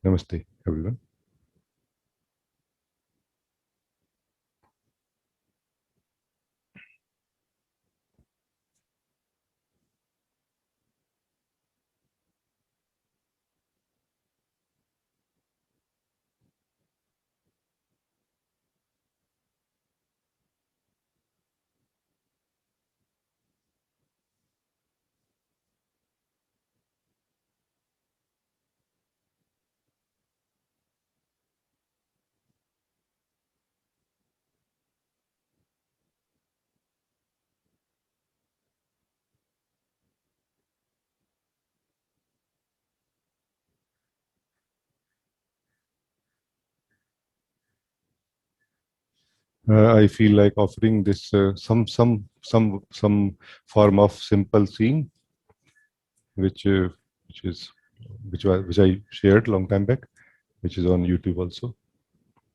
Namaste, everyone. I feel like offering this some form of simple seeing, which which is which I shared long time back, which is on YouTube also.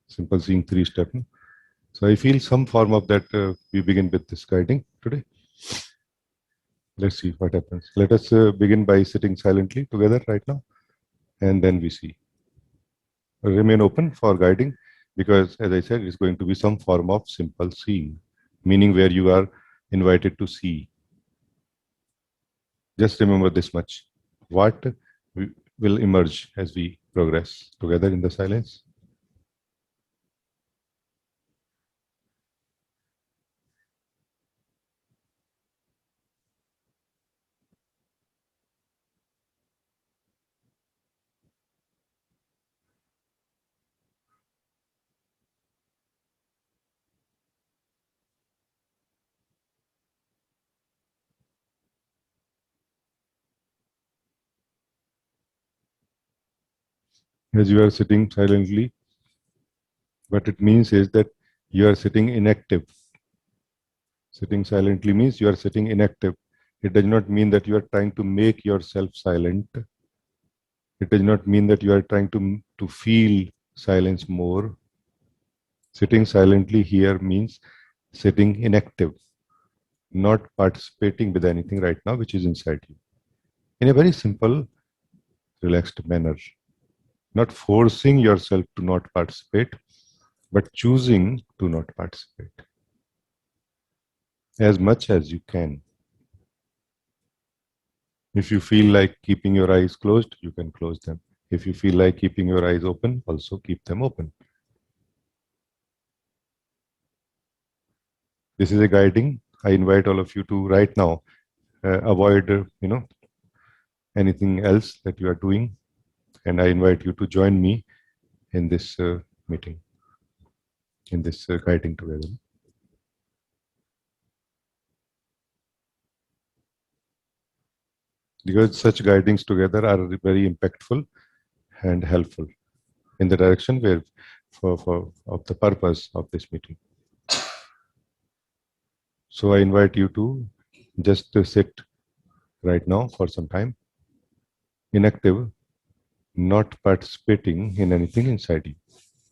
Simple seeing 3 step. So I feel some form of that. We begin with this guiding today. Let's see what happens. Let us begin by sitting silently together right now, and then we see. Remain open for guiding, because as I said, it's going to be some form of simple seeing, meaning where you are invited to see. Just remember this much. What will emerge as we progress together in the silence? As you are sitting silently, what it means is that you are sitting inactive. Sitting silently means you are sitting inactive. It does not mean that you are trying to make yourself silent. It does not mean that you are trying to feel silence more. Sitting silently here means sitting inactive, not participating with anything right now which is inside you. In a very simple, relaxed manner. Not forcing yourself to not participate, but choosing to not participate as much as you can. If you feel like keeping your eyes closed, you can close them. If you feel like keeping your eyes open, also keep them open. This is a guiding. I invite all of you to right now avoid, anything else that you are doing, and I invite you to join me in this meeting, in this guiding together. Because such guidings together are very impactful and helpful in the direction where for of the purpose of this meeting. So I invite you to just sit right now for some time, inactive, not participating in anything inside you.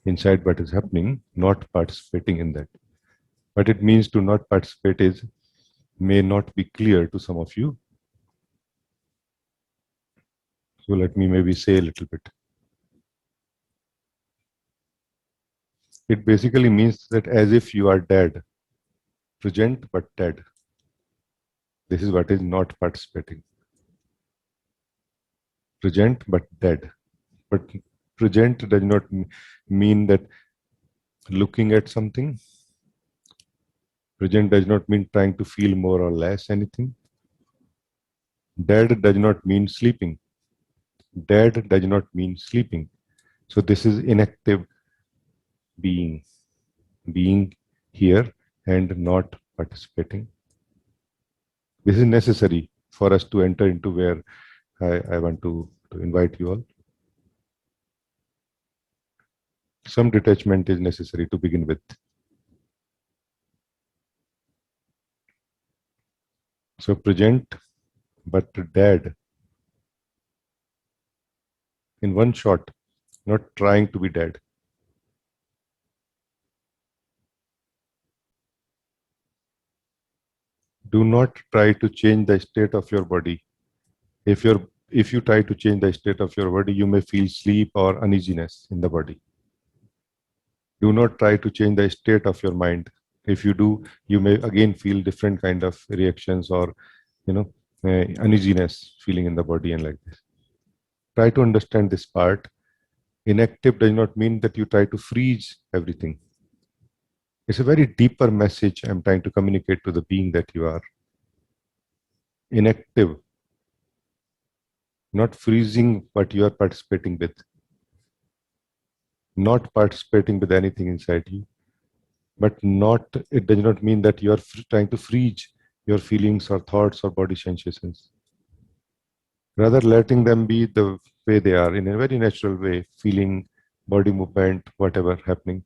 Inside what is happening, not participating in that. What it means to not participate is may not be clear to some of you. So let me maybe say a little bit. It basically means that as if you are dead, present but dead. This is what is not participating. Present but dead. But present does not mean that looking at something. Present does not mean trying to feel more or less anything. Dead does not mean sleeping. Dead does not mean sleeping. So this is inactive being, being here and not participating. This is necessary for us to enter into where I want to invite you all. Some detachment is necessary to begin with. So present but dead in one shot, not trying to be dead. Do not try to change the state of your body. If your If you try to change the state of your body, you may feel sleep or uneasiness in the body. Do not try to change the state of your mind. If you do, you may again feel different kind of reactions or uneasiness feeling in the body and like this. Try to understand this part. Inactive does not mean that you try to freeze everything. It's a very deeper message I'm trying to communicate to the being that you are. Inactive, not freezing what you are participating with, not participating with anything inside you, but not, it does not mean that you are trying to freeze your feelings or thoughts or body sensations. Rather, letting them be the way they are in a very natural way, feeling, body movement, whatever happening.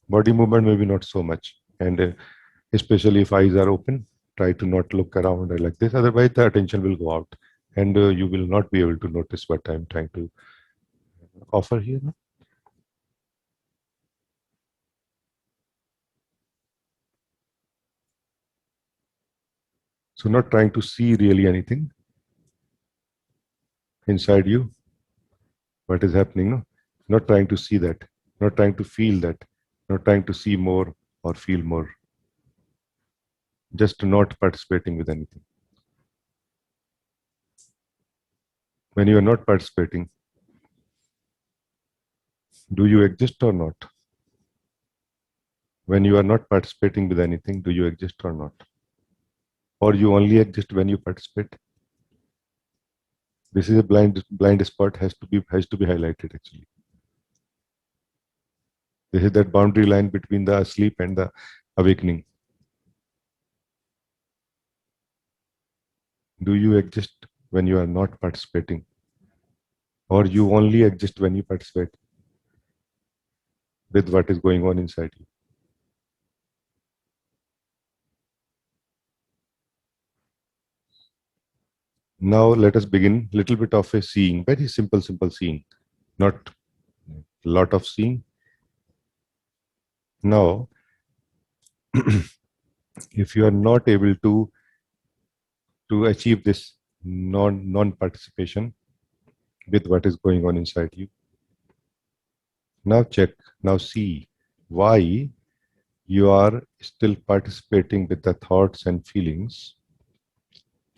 Body movement maybe not so much, and especially if eyes are open, try to not look around or like this. Otherwise, the attention will go out, and you will not be able to notice what I'm trying to offer here. So, not trying to see really anything inside you, what is happening. No? Not trying to see that, not trying to feel that, not trying to see more or feel more. Just not participating with anything. When you are not participating, do you exist or not? When you are not participating with anything, do you exist or not? Or you only exist when you participate? This is a blind spot has to be highlighted actually. This is that boundary line between the asleep and the awakening. Do you exist when you are not participating? Or you only exist when you participate with what is going on inside you? Now let us begin little bit of a seeing, very simple seeing, not a lot of seeing. Now, if you are not able to achieve this non-participation with what is going on inside you, now check, now see why you are still participating with the thoughts and feelings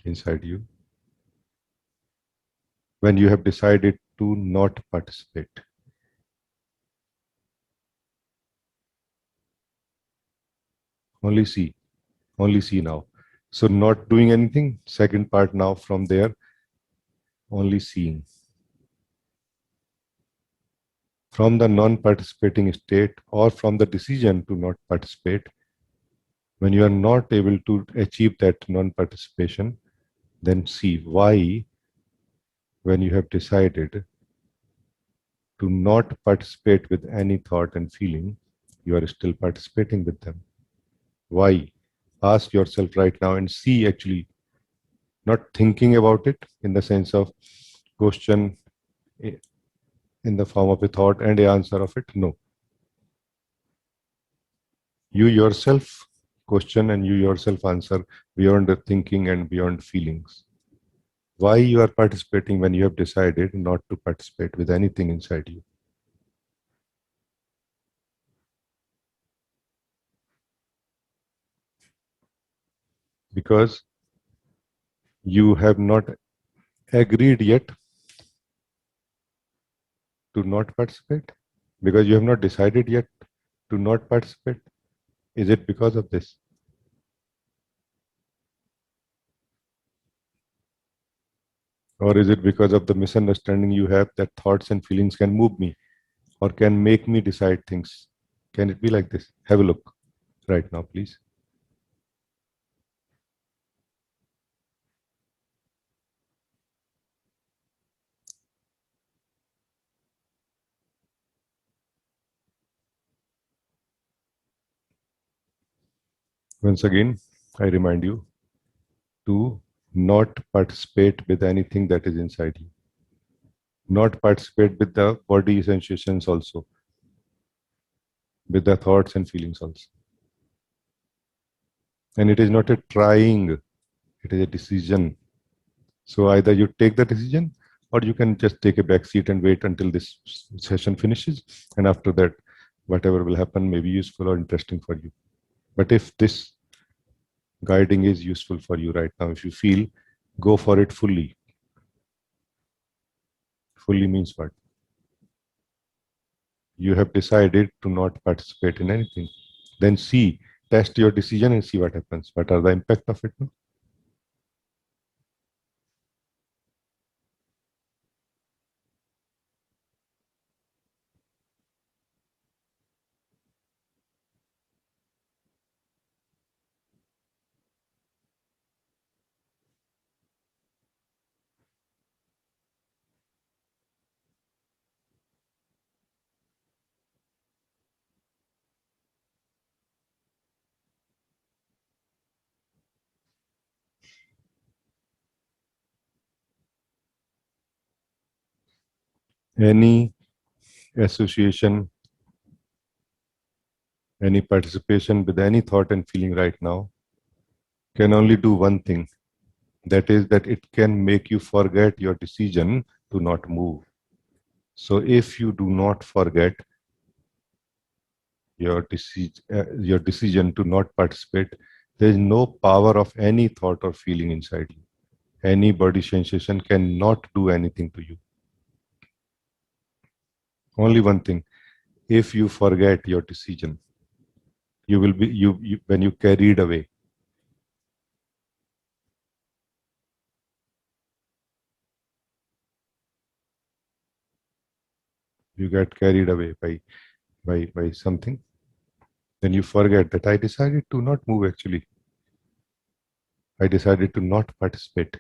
inside you when you have decided to not participate. Only see now. So not doing anything, second part now from there, only seeing. From the non-participating state or from the decision to not participate, when you are not able to achieve that non-participation, then see why, when you have decided to not participate with any thought and feeling, you are still participating with them. Why? Ask yourself right now and see, actually, not thinking about it in the sense of question in the form of a thought and the answer of it. No. You yourself question and you yourself answer beyond the thinking and beyond feelings. Why you are participating when you have decided not to participate with anything inside you? Because you have not agreed yet to not participate? Because you have not decided yet to not participate? Is it because of this? Or is it because of the misunderstanding you have that thoughts and feelings can move me or can make me decide things? Can it be like this? Have a look right now, please. Once again, I remind you to not participate with anything that is inside you. Not participate with the body sensations also, with the thoughts and feelings also. And it is not a trying, it is a decision. So either you take the decision or you can just take a back seat and wait until this session finishes. And after that, whatever will happen may be useful or interesting for you. But if this guiding is useful for you right now, if you feel, go for it fully. Fully means what? You have decided to not participate in anything. Then see, test your decision and see what happens. What are the impact of it? No? Any association, any participation with any thought and feeling right now can only do one thing. That is that it can make you forget your decision to not move. So if you do not forget your decision to not participate, there is no power of any thought or feeling inside you. Any body sensation cannot do anything to you. Only one thing: if you forget your decision, you will be you when you carried away. You get carried away by something. Then you forget that I decided to not move. Actually, I decided to not participate.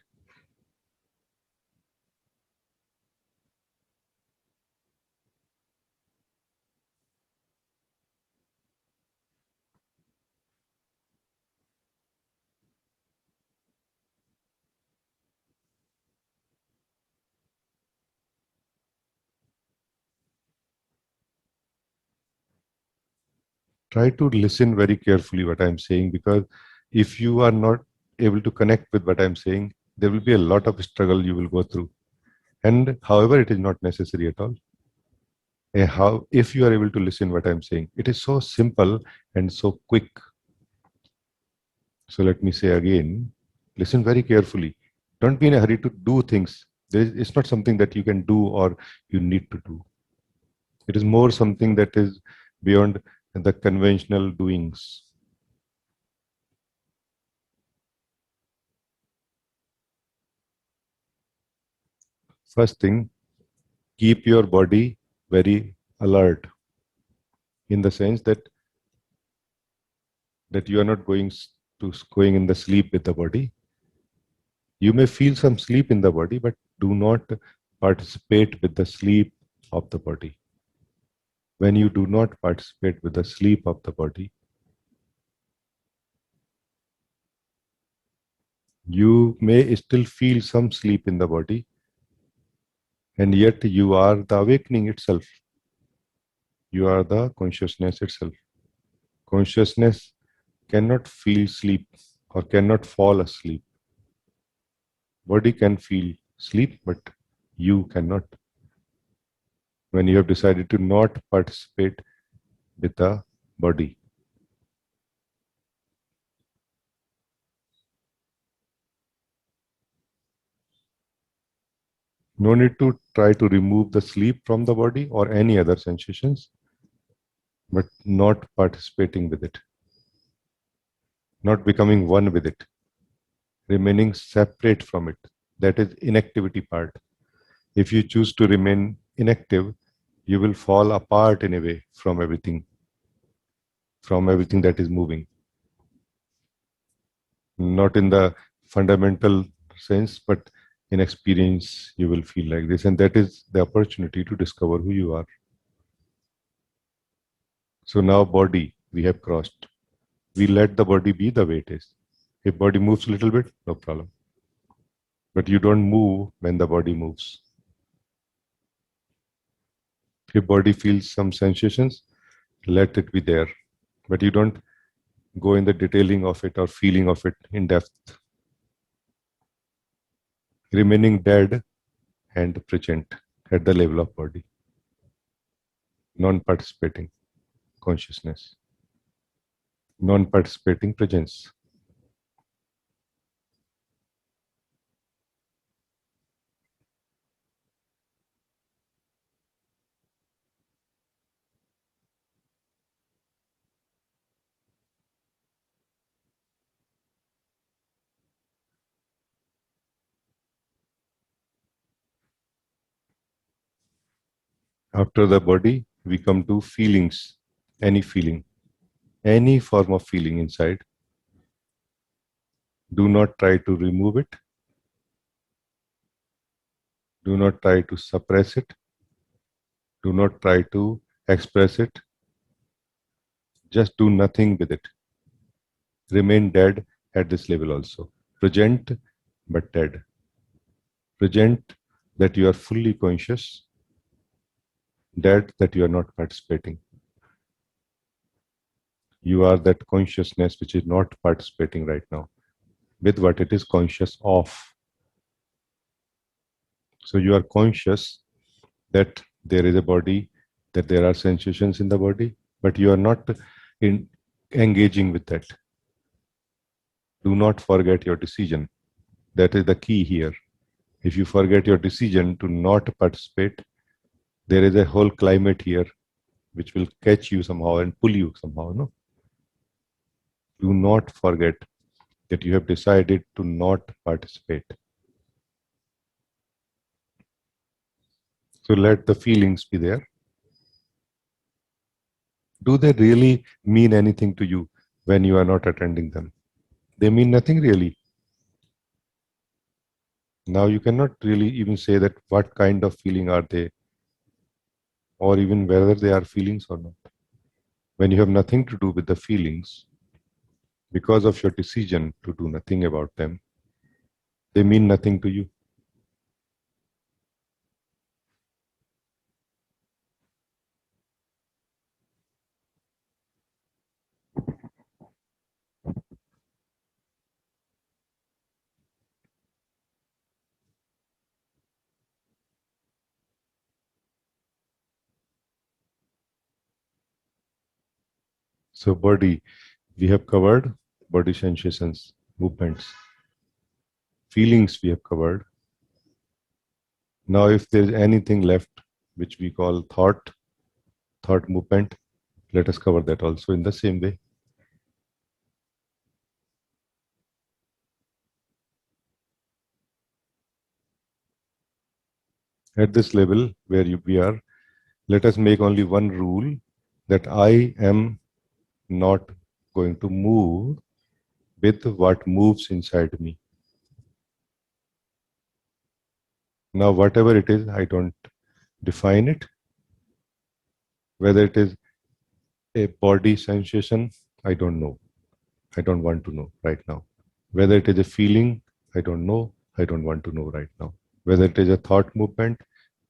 Try to listen very carefully what I'm saying, because if you are not able to connect with what I'm saying, there will be a lot of struggle you will go through. And however, it is not necessary at all. How if you are able to listen what I'm saying, it is so simple and so quick. So let me say again, listen very carefully. Don't be in a hurry to do things. It's not something that you can do or you need to do. It is more something that is beyond the conventional doings. First thing, keep your body very alert, in the sense that you are not going in the sleep with the body. You may feel some sleep in the body, but do not participate with the sleep of the body. When you do not participate with the sleep of the body, you may still feel some sleep in the body, and yet you are the awakening itself. You are the consciousness itself. Consciousness cannot feel sleep or cannot fall asleep. Body can feel sleep, but you cannot. When you have decided to not participate with the body. No need to try to remove the sleep from the body or any other sensations, but not participating with it, not becoming one with it, remaining separate from it. That is inactivity part. If you choose to remain inactive, you will fall apart in a way from everything that is moving. Not in the fundamental sense, but in experience, you will feel like this. And that is the opportunity to discover who you are. So now body, we have crossed. We let the body be the way it is. If body moves a little bit, no problem. But you don't move when the body moves. If body feels some sensations, let it be there. But you don't go in the detailing of it or feeling of it in depth. remaining dead and present at the level of body, non-participating consciousness, non-participating presence. After the body, we come to feelings, any feeling, any form of feeling inside. Do not try to remove it. Do not try to suppress it. Do not try to express it. Just do nothing with it. Remain dead at this level also. Present but dead. Present that you are fully conscious, dead that you are not participating. You are that consciousness which is not participating right now with what it is conscious of. So you are conscious that there is a body, that there are sensations in the body, but you are not in engaging with that. Do not forget your decision. That is the key here. If you forget your decision to not participate, there is a whole climate here which will catch you somehow and pull you somehow. No, do not forget that you have decided to not participate. So let the feelings be there. Do they really mean anything to you when you are not attending them? They mean nothing really. Now you cannot really even say that what kind of feeling are they, or even whether they are feelings or not. When you have nothing to do with the feelings, because of your decision to do nothing about them, they mean nothing to you. So body, we have covered body sensations, movements. Feelings we have covered. Now if there is anything left which we call thought movement, let us cover that also in the same way. At this level where we are, let us make only one rule, that I am not going to move with what moves inside me. Now, whatever it is, I don't define it. Whether it is a body sensation, I don't know. I don't want to know right now. Whether it is a feeling, I don't know. I don't want to know right now. Whether it is a thought movement,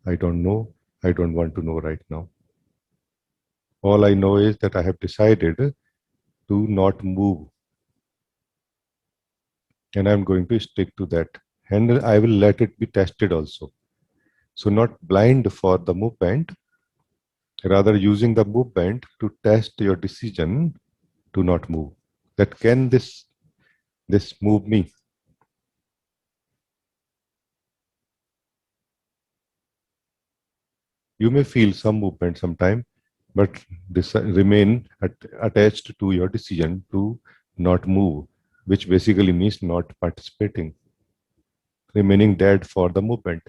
I don't know. I don't want to know right now. All I know is that I have decided to not move, and I'm going to stick to that. And I will let it be tested also. So, not blind for the movement, rather using the movement to test your decision to not move. That can this move me? You may feel some movement sometime, but this remain attached to your decision to not move, which basically means not participating, remaining dead for the movement.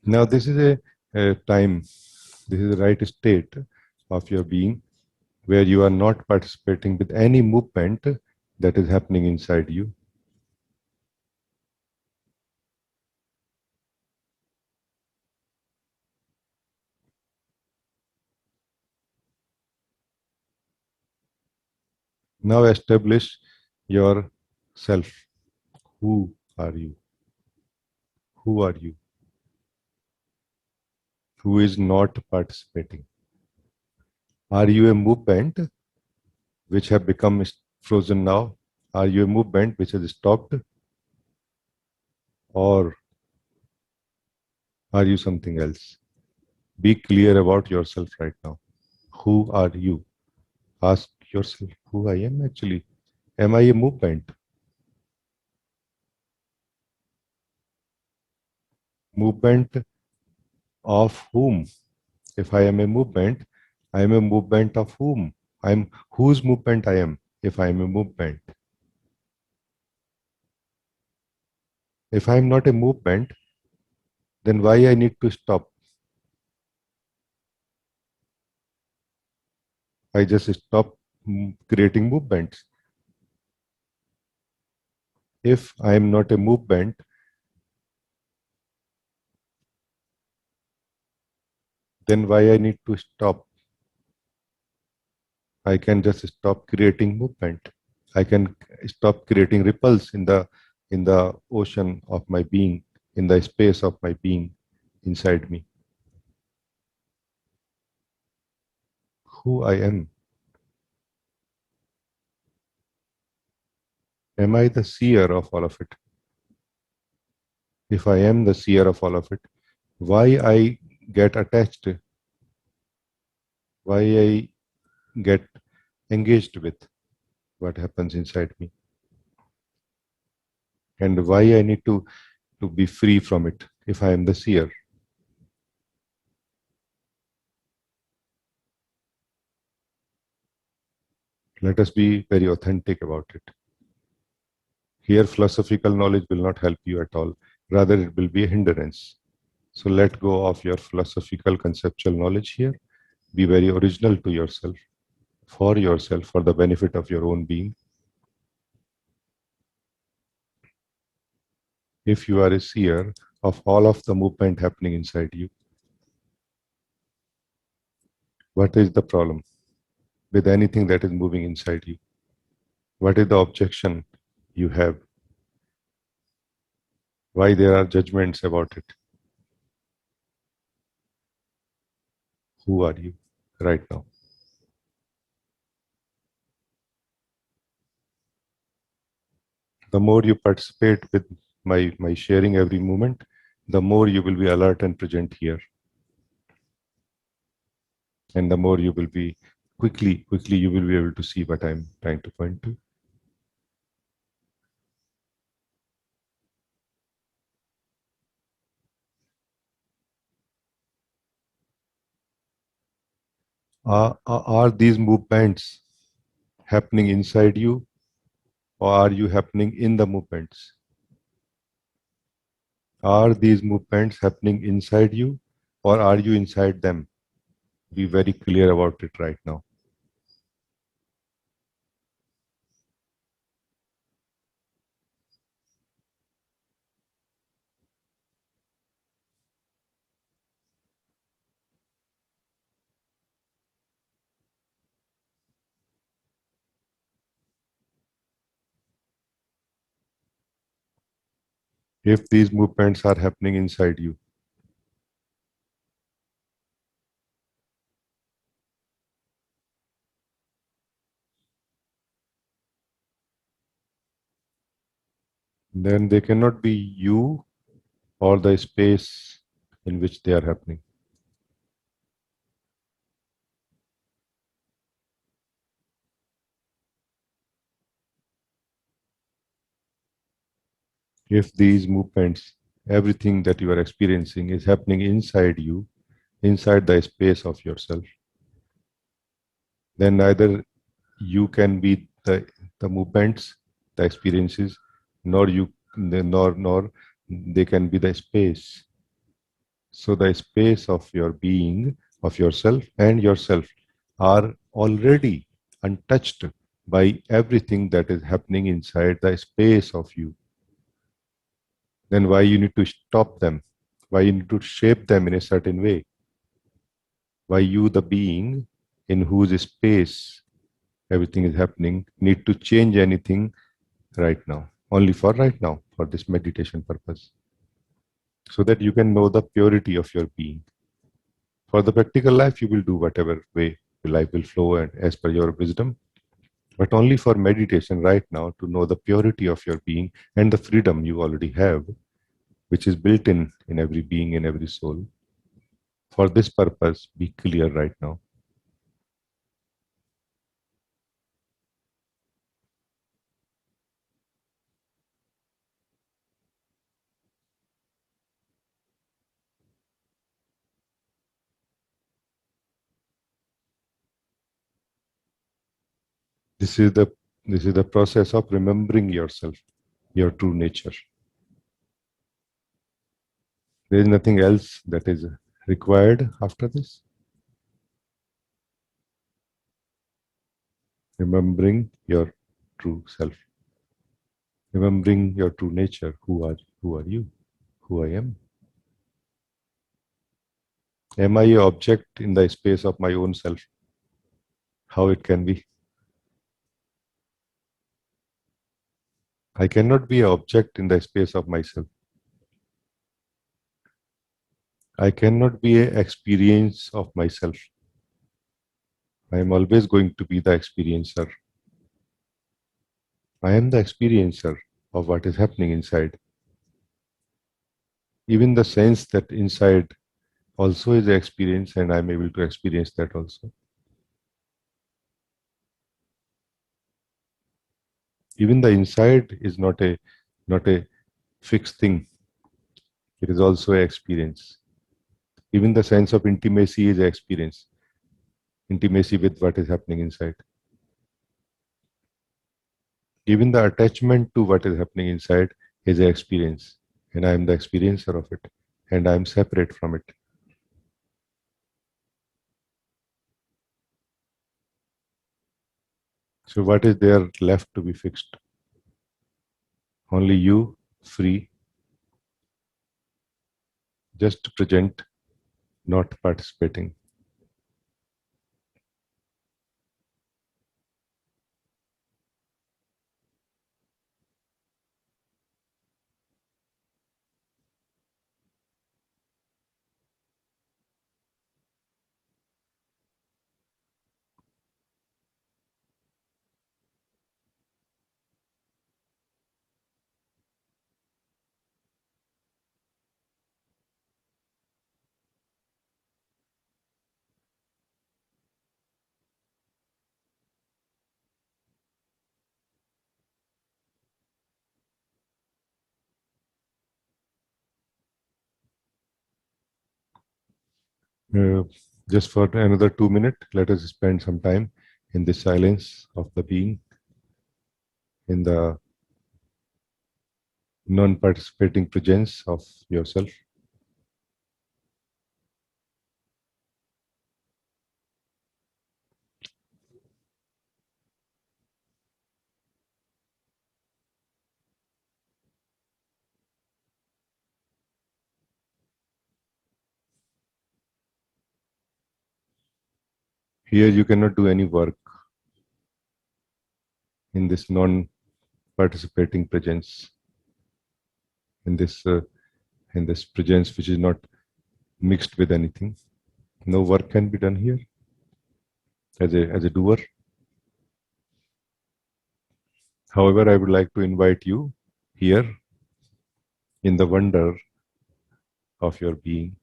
Now, this is a time, this is the right state of your being where you are not participating with any movement that is happening inside you. Now, establish yourself. Who are you? Who are you? Who is not participating? Are you a movement which have become frozen now? Are you a movement which has stopped? Or are you something else? Be clear about yourself right now. Who are you? Ask yourself who I am actually. Am I a movement? Movement of whom? If I am a movement, I am a movement of whom? I'm whose movement I am if I am a movement. If I am not a movement, then why I need to stop? I just stop creating movements. If I am not a movement, then why I need to stop? I can just stop creating movement. I can stop creating ripples in the ocean of my being, in the space of my being inside me. Who I am. Am I the seer of all of it? If I am the seer of all of it, why I get attached, why I get engaged with what happens inside me, and why I need to be free from it if I am the seer. Let us be very authentic about it. Here, philosophical knowledge will not help you at all. Rather, it will be a hindrance. So let go of your philosophical conceptual knowledge here. Be very original to yourself, for the benefit of your own being. If you are a seer of all of the movement happening inside you, what is the problem with anything that is moving inside you? What is the objection you have? Why there are judgments about it? Who are you right now? The more you participate with my sharing every moment, the more you will be alert and present here. And the more you will be quickly you will be able to see what I'm trying to point to. Are these movements happening inside you, or are you happening in the movements? Are these movements happening inside you, or are you inside them? Be very clear about it right now. If these movements are happening inside you, then they cannot be you or the space in which they are happening. If these movements, everything that you are experiencing is happening inside you, inside the space of yourself, then neither you can be the movements, the experiences, nor you nor they can be the space. So the space of your being, of yourself and yourself are already untouched by everything that is happening inside the space of you. Then why you need to stop them? Why you need to shape them in a certain way? Why you, the being in whose space everything is happening, need to change anything right now? Only for right now, for this meditation purpose, so that you can know the purity of your being. For the practical life, you will do whatever way your life will flow and as per your wisdom, but only for meditation right now to know the purity of your being and the freedom you already have, which is built in every being, in every soul. For this purpose, be clear right now. This is the process of remembering yourself, your true nature. There is nothing else that is required after this. Remembering your true self, remembering your true nature. Who are you? Who I am? Am I an object in the space of my own self? How it can be? I cannot be an object in the space of myself. I cannot be an experience of myself. I am always going to be the experiencer. I am the experiencer of what is happening inside. Even the sense that inside also is an experience, and I'm able to experience that also. Even the inside is not a fixed thing. It is also an experience. Even the sense of intimacy is an experience. Intimacy with what is happening inside. Even the attachment to what is happening inside is an experience, and I am the experiencer of it, and I am separate from it. So, what is there left to be fixed? Only you, free, just present, not participating. Uh, just for another 2 minutes, let us spend some time in the silence of the being, in the non participating presence of yourself. Here, you cannot do any work in this non participating presence, in this presence which is not mixed with anything. No work can be done here as a doer. However, I would like to invite you here in the wonder of your being.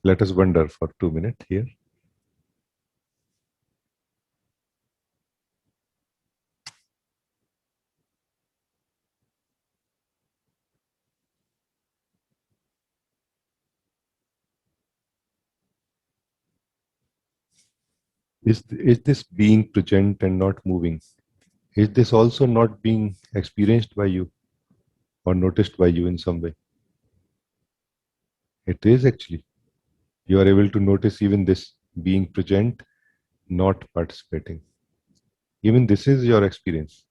Let us wonder for 2 minutes here. Is this being present and not moving? Is this also not being experienced by you or noticed by you in some way? It is actually. You are able to notice even this being present, not participating. Even this is your experience.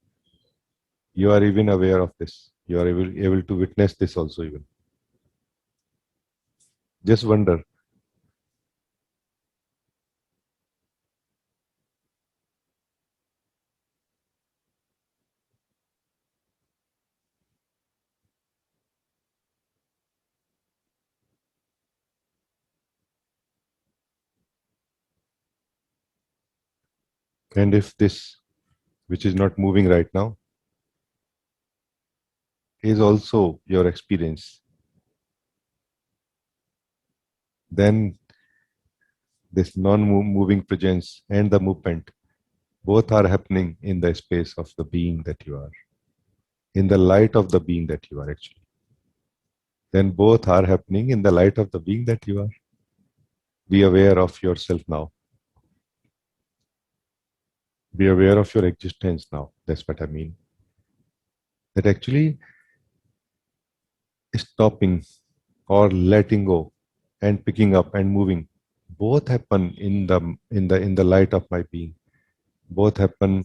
You are even aware of this. You are able to witness this also even. Just wonder. And if this, which is not moving right now, is also your experience, then this non-moving presence and the movement both are happening in the space of the being that you are, in the light of the being that you are actually. Then both are happening in the light of the being that you are. Be aware of yourself now. Be aware of your existence now. That's what I mean. That actually stopping or letting go and picking up and moving both happen in the light of my being. Both happen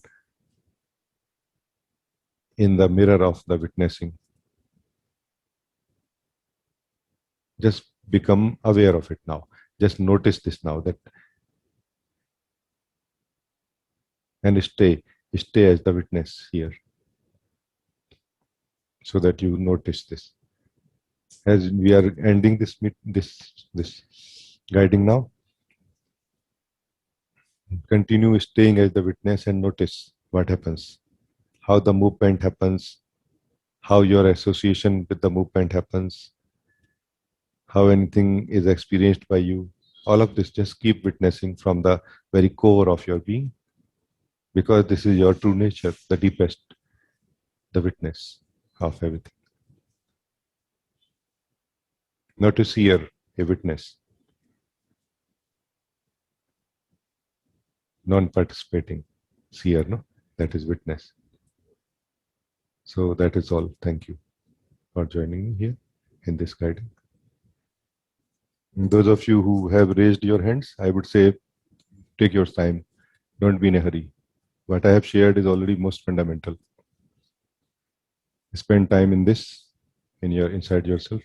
in the mirror of the witnessing. Just become aware of it now. Just notice this now, that and stay as the witness here, so that you notice this. As we are ending this guiding now, continue staying as the witness and notice what happens, how the movement happens, how your association with the movement happens, how anything is experienced by you. All of this, just keep witnessing from the very core of your being, because this is your true nature, the deepest, the witness of everything. Not a seer, a witness, non-participating seer, no? That is witness. So that is all. Thank you for joining me here in this guiding. Those of you who have raised your hands, I would say take your time. Don't be in a hurry. What I have shared is already most fundamental. Spend time in this, inside yourself.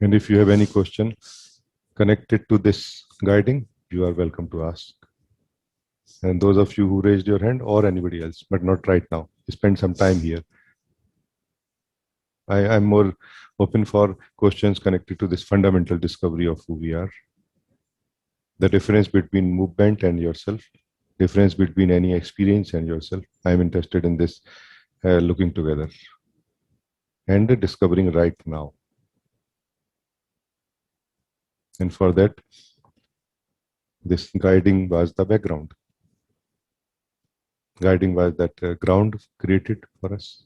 And if you have any question connected to this guiding, you are welcome to ask. And those of you who raised your hand, or anybody else, but not right now, spend some time here. I'm more open for questions connected to this fundamental discovery of who we are, the difference between movement and yourself, difference between any experience and yourself. I'm interested in this, looking together and discovering right now. And for that, this guiding was the background. Guiding was that ground created for us.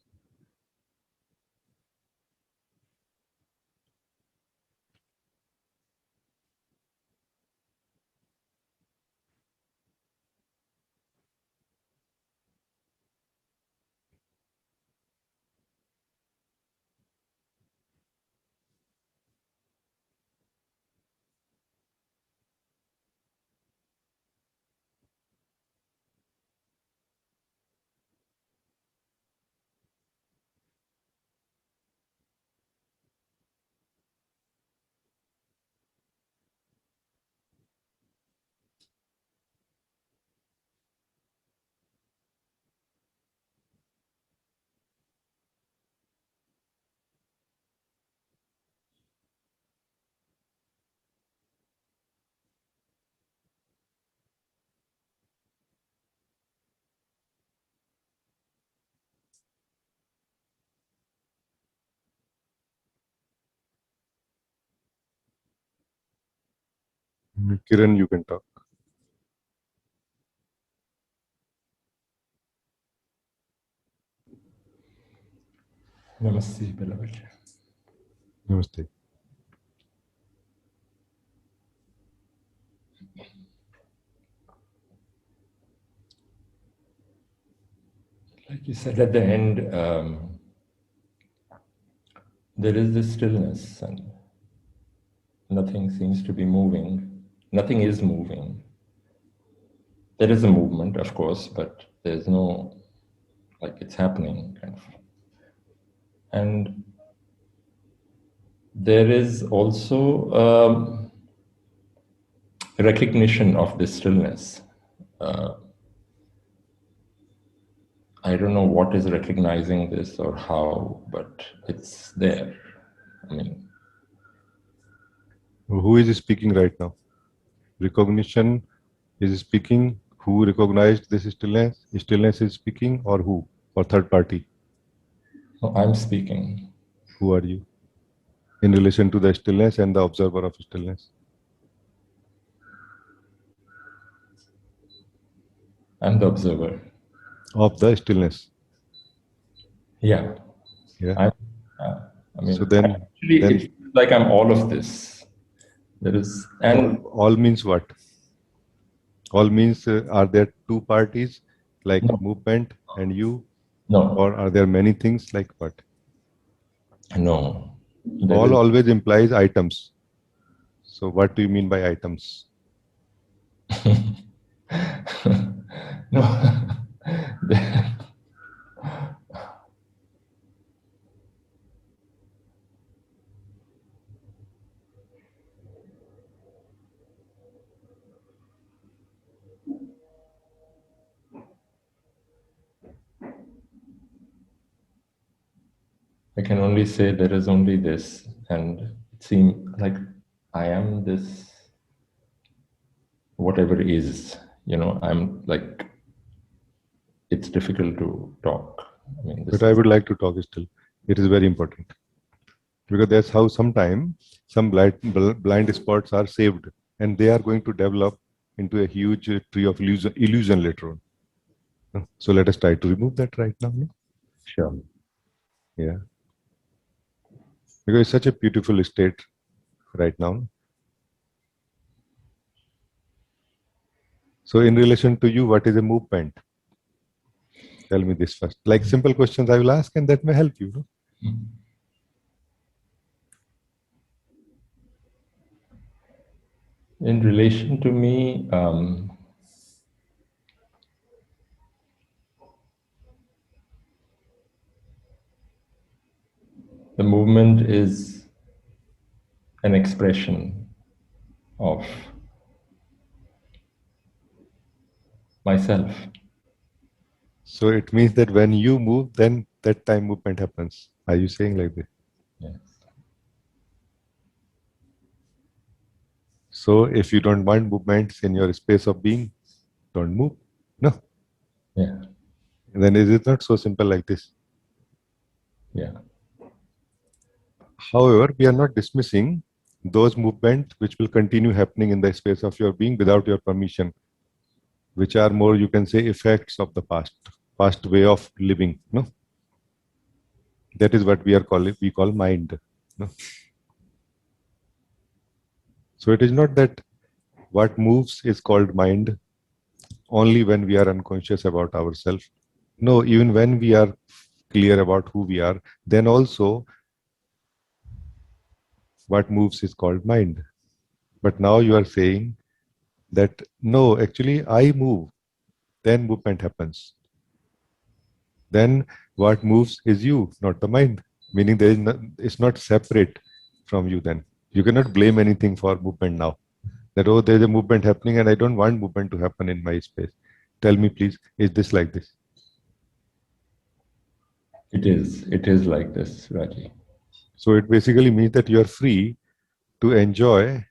Kiran, you can talk. Namaste, beloved. Namaste. You said at the end, there is this stillness and nothing seems to be moving. Nothing is moving. There is a movement, of course, but there's no, like it's happening kind of. And there is also recognition of this stillness. I don't know what is recognizing this or how, but it's there. I mean, Who is speaking right now? Recognition is speaking. Who recognized this stillness? Stillness is speaking, or who? Or third party? I'm speaking. Who are you? In relation to the stillness and the observer of stillness. I'm the observer. Of the stillness. Yeah. Yeah. I mean, so then actually, it feels like I'm all of this. There is, and all means what? All means are there two parties like no. movement and you? No. Or are there many things like what? No. All always implies items. So what do you mean by items? No. I can only say there is only this, and it seems like I am this, whatever is, I'm like, it's difficult to talk. I mean, but I would like to talk still. It is very important. Because that's how sometimes some blind spots are saved and they are going to develop into a huge tree of illusion later on. So let us try to remove that right now. No? Sure. Yeah. Because it's such a beautiful state right now. So in relation to you, what is a movement? Tell me this first. Like simple questions I will ask and that may help you. No? In relation to me, the movement is an expression of myself. So it means that when you move, then that time movement happens. Are you saying like this? Yes. So if you don't want movements in your space of being, don't move. No. Yeah. Then is it not so simple like this? Yeah. However, we are not dismissing those movements which will continue happening in the space of your being without your permission, which are more, you can say, effects of the past way of living. No, that is what we call mind. No? So it is not that what moves is called mind only when we are unconscious about ourselves. No, even when we are clear about who we are, then also what moves is called mind. But now you are saying that no, actually I move, then movement happens. Then what moves is you, not the mind. Meaning there is it's not separate from you then. You cannot blame anything for movement now. That, oh, there's a movement happening and I don't want movement to happen in my space. Tell me please, is this like this? It is like this, Raji. So it basically means that you are free to enjoy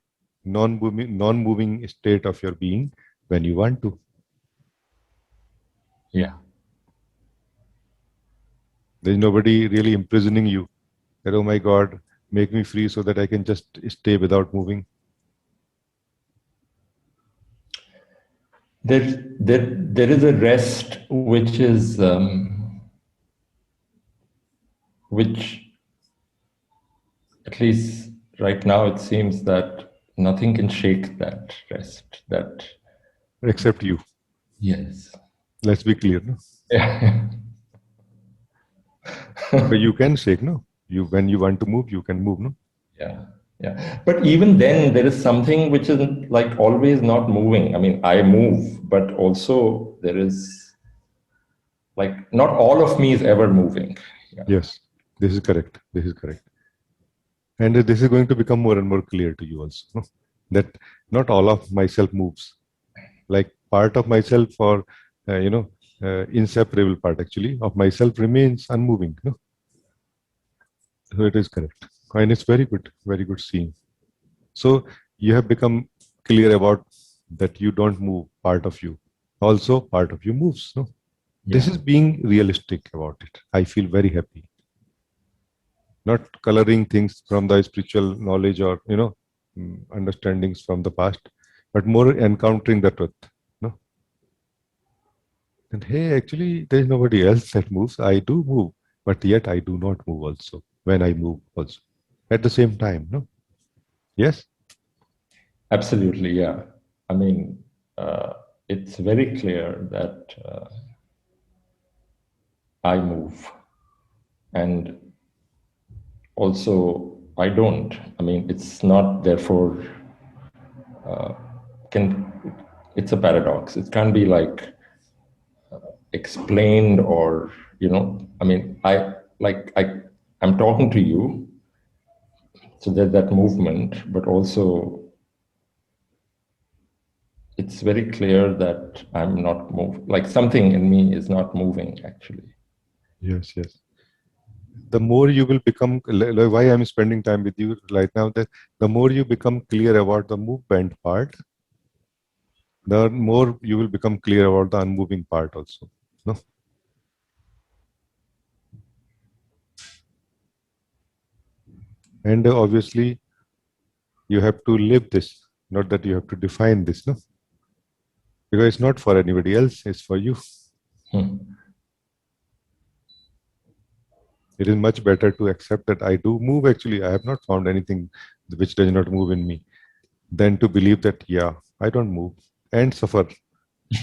non-moving state of your being when you want to. Yeah. There's nobody really imprisoning you. That, oh my God, make me free so that I can just stay without moving. There is a rest which is which, at least right now, it seems that nothing can shake that rest. Except you. Yes. Let's be clear. No? Yeah. But you can shake, no? When you want to move, you can move, no? Yeah, yeah. But even then, there is something which is like always not moving. I mean, I move, but also there is like not all of me is ever moving. Yeah. Yes, this is correct. This is correct. And this is going to become more and more clear to you also, no? That not all of myself moves. Like part of myself, or inseparable part actually of myself remains unmoving. No? So it is correct. And it's very good seeing. So you have become clear about that you don't move part of you. Also part of you moves. No? This Yeah. is being realistic about it. I feel very happy. Not coloring things from the spiritual knowledge or understandings from the past, but more encountering the truth. No? And hey, actually, there is nobody else that moves. I do move, but yet I do not move also when I move also at the same time. No? Yes? Absolutely, yeah. I mean, it's very clear that I move, and also I don't. I mean, it's not therefore can. It's a paradox. It can't be like explained, or I mean, I'm talking to you, so there's that movement, but also it's very clear that I'm not moving. Like something in me is not moving actually. Yes, yes. The more you will become, like why I'm spending time with you right now, that the more you become clear about the movement part, the more you will become clear about the unmoving part also. No? And obviously, you have to live this, not that you have to define this, no? Because it's not for anybody else, it's for you. Hmm. It is much better to accept that I do move. Actually, I have not found anything which does not move in me, than to believe that, yeah, I don't move and suffer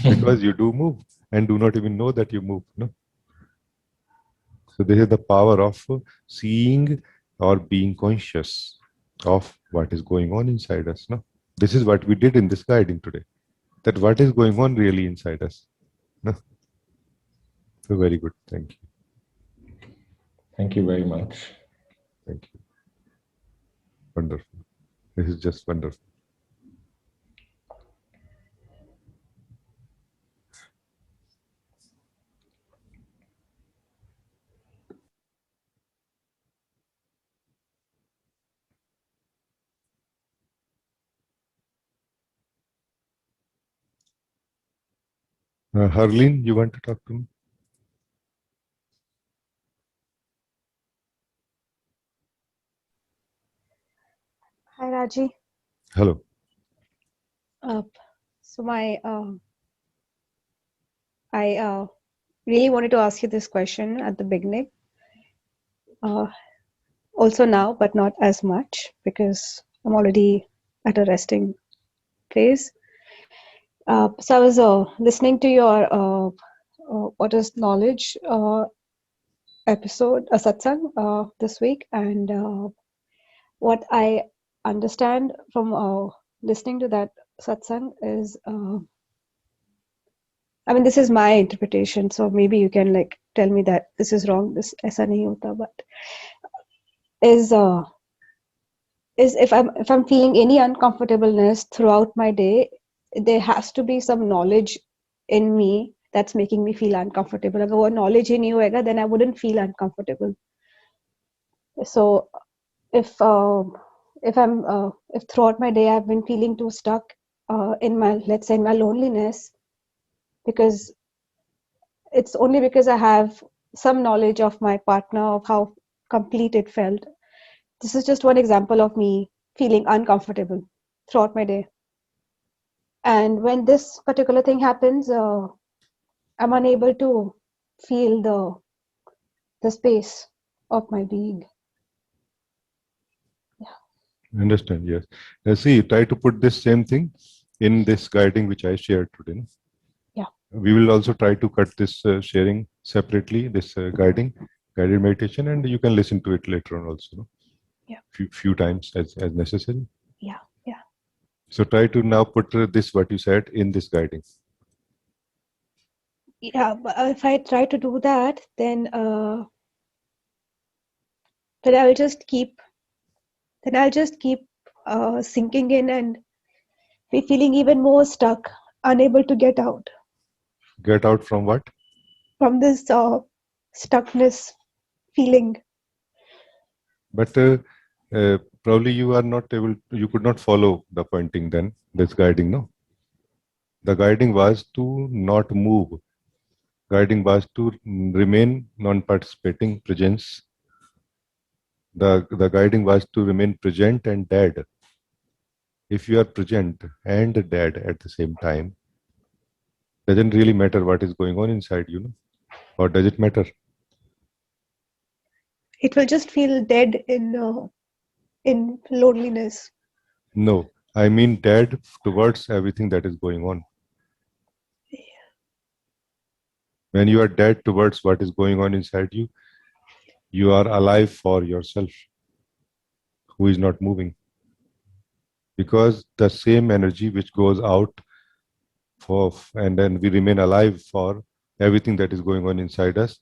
because you do move and do not even know that you move. No? So this is the power of seeing or being conscious of what is going on inside us. No? This is what we did in this guiding today. That what is going on really inside us. No? So very good. Thank you. Thank you very much. Thank you. Wonderful. This is just wonderful. Harleen, you want to talk to me? Hi, Raji. Hello. So I really wanted to ask you this question at the beginning. Also now, but not as much because I'm already at a resting phase. So I was listening to your What is Knowledge episode, satsang this week, and what I understand from listening to that satsang is. I mean, this is my interpretation, so maybe you can like tell me that this is wrong. This aisa nahi hota, but is if I'm feeling any uncomfortableness throughout my day, there has to be some knowledge in me that's making me feel uncomfortable. If वो knowledge ही नहीं होएगा, then I wouldn't feel uncomfortable. So if if throughout my day I've been feeling too stuck in my, let's say, in my loneliness, because it's only because I have some knowledge of my partner, of how complete it felt. This is just one example of me feeling uncomfortable throughout my day. And when this particular thing happens, I'm unable to feel the space of my being. I understand, yes. See, try to put this same thing in this guiding which I shared today. No? Yeah. We will also try to cut this sharing separately, this guiding, guided meditation, and you can listen to it later on also. No? Yeah. Few times as necessary. Yeah. So try to now put this what you said in this guiding. Yeah, but if I try to do that, then I'll just keep sinking in and be feeling even more stuck, unable to get out Get out from what? from this stuckness feeling. But probably you are not able. You could not follow the pointing then. This guiding, no. The guiding was to not move. Guiding was to remain non-participating presence. The guiding was to remain present and dead. If you are present and dead at the same time, doesn't really matter what is going on inside you, know? Or does it matter? It will just feel dead in loneliness. No, I mean dead towards everything that is going on. When you are dead towards what is going on inside you, you are alive for yourself, who is not moving. Because the same energy which goes out for, and then we remain alive for everything that is going on inside us,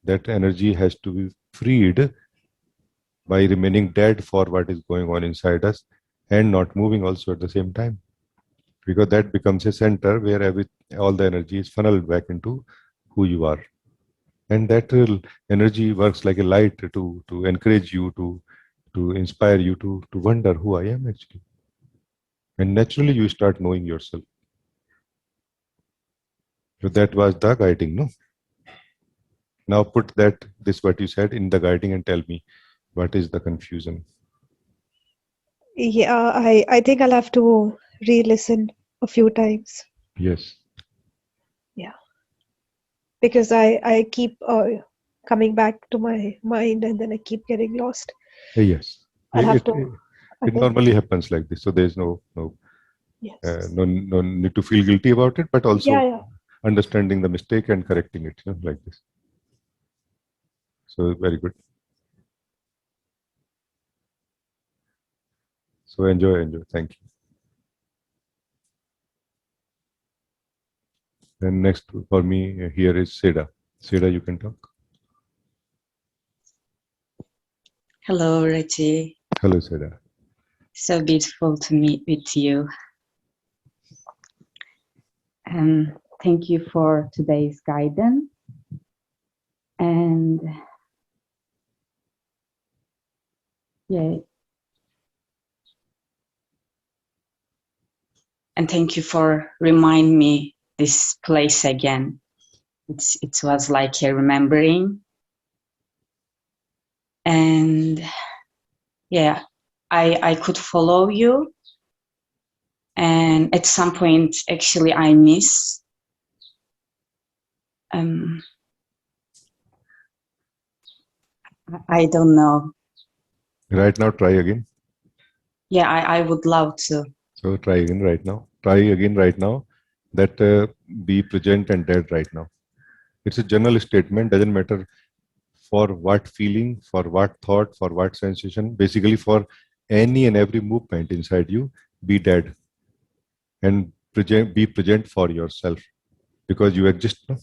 that energy has to be freed by remaining dead for what is going on inside us and not moving also at the same time. Because that becomes a center where all the energy is funneled back into who you are. And that energy works like a light to encourage you, to inspire you to wonder who I am actually. And naturally you start knowing yourself. So that was the guiding, no? Now put this what you said in the guiding and tell me what is the confusion. Yeah, I think I'll have to re-listen a few times. Yes. Yeah, because I keep coming back to my mind and then I keep getting lost. Yes. I'll have It to again. normally happens like this. So there's no Yes. no need to feel guilty about it, but also Yeah. understanding the mistake and correcting it, you know, like this. So very good. So enjoy. Thank you. And next for me here is Seda. Seda, you can talk. Hello, Reggie. Hello, Seda. So beautiful to meet with you. Thank you for today's guidance. And yeah. And thank you for reminding me this place again. It was like a remembering. And yeah, I could follow you. And at some point, actually, I miss. I don't know. Right now, try again. Yeah, I would love to. So try again right now. Try again right now. That be present and dead right now. It's a general statement. Doesn't matter for what feeling, for what thought, for what sensation. Basically, for any and every movement inside you, be dead and be present for yourself because you exist. No?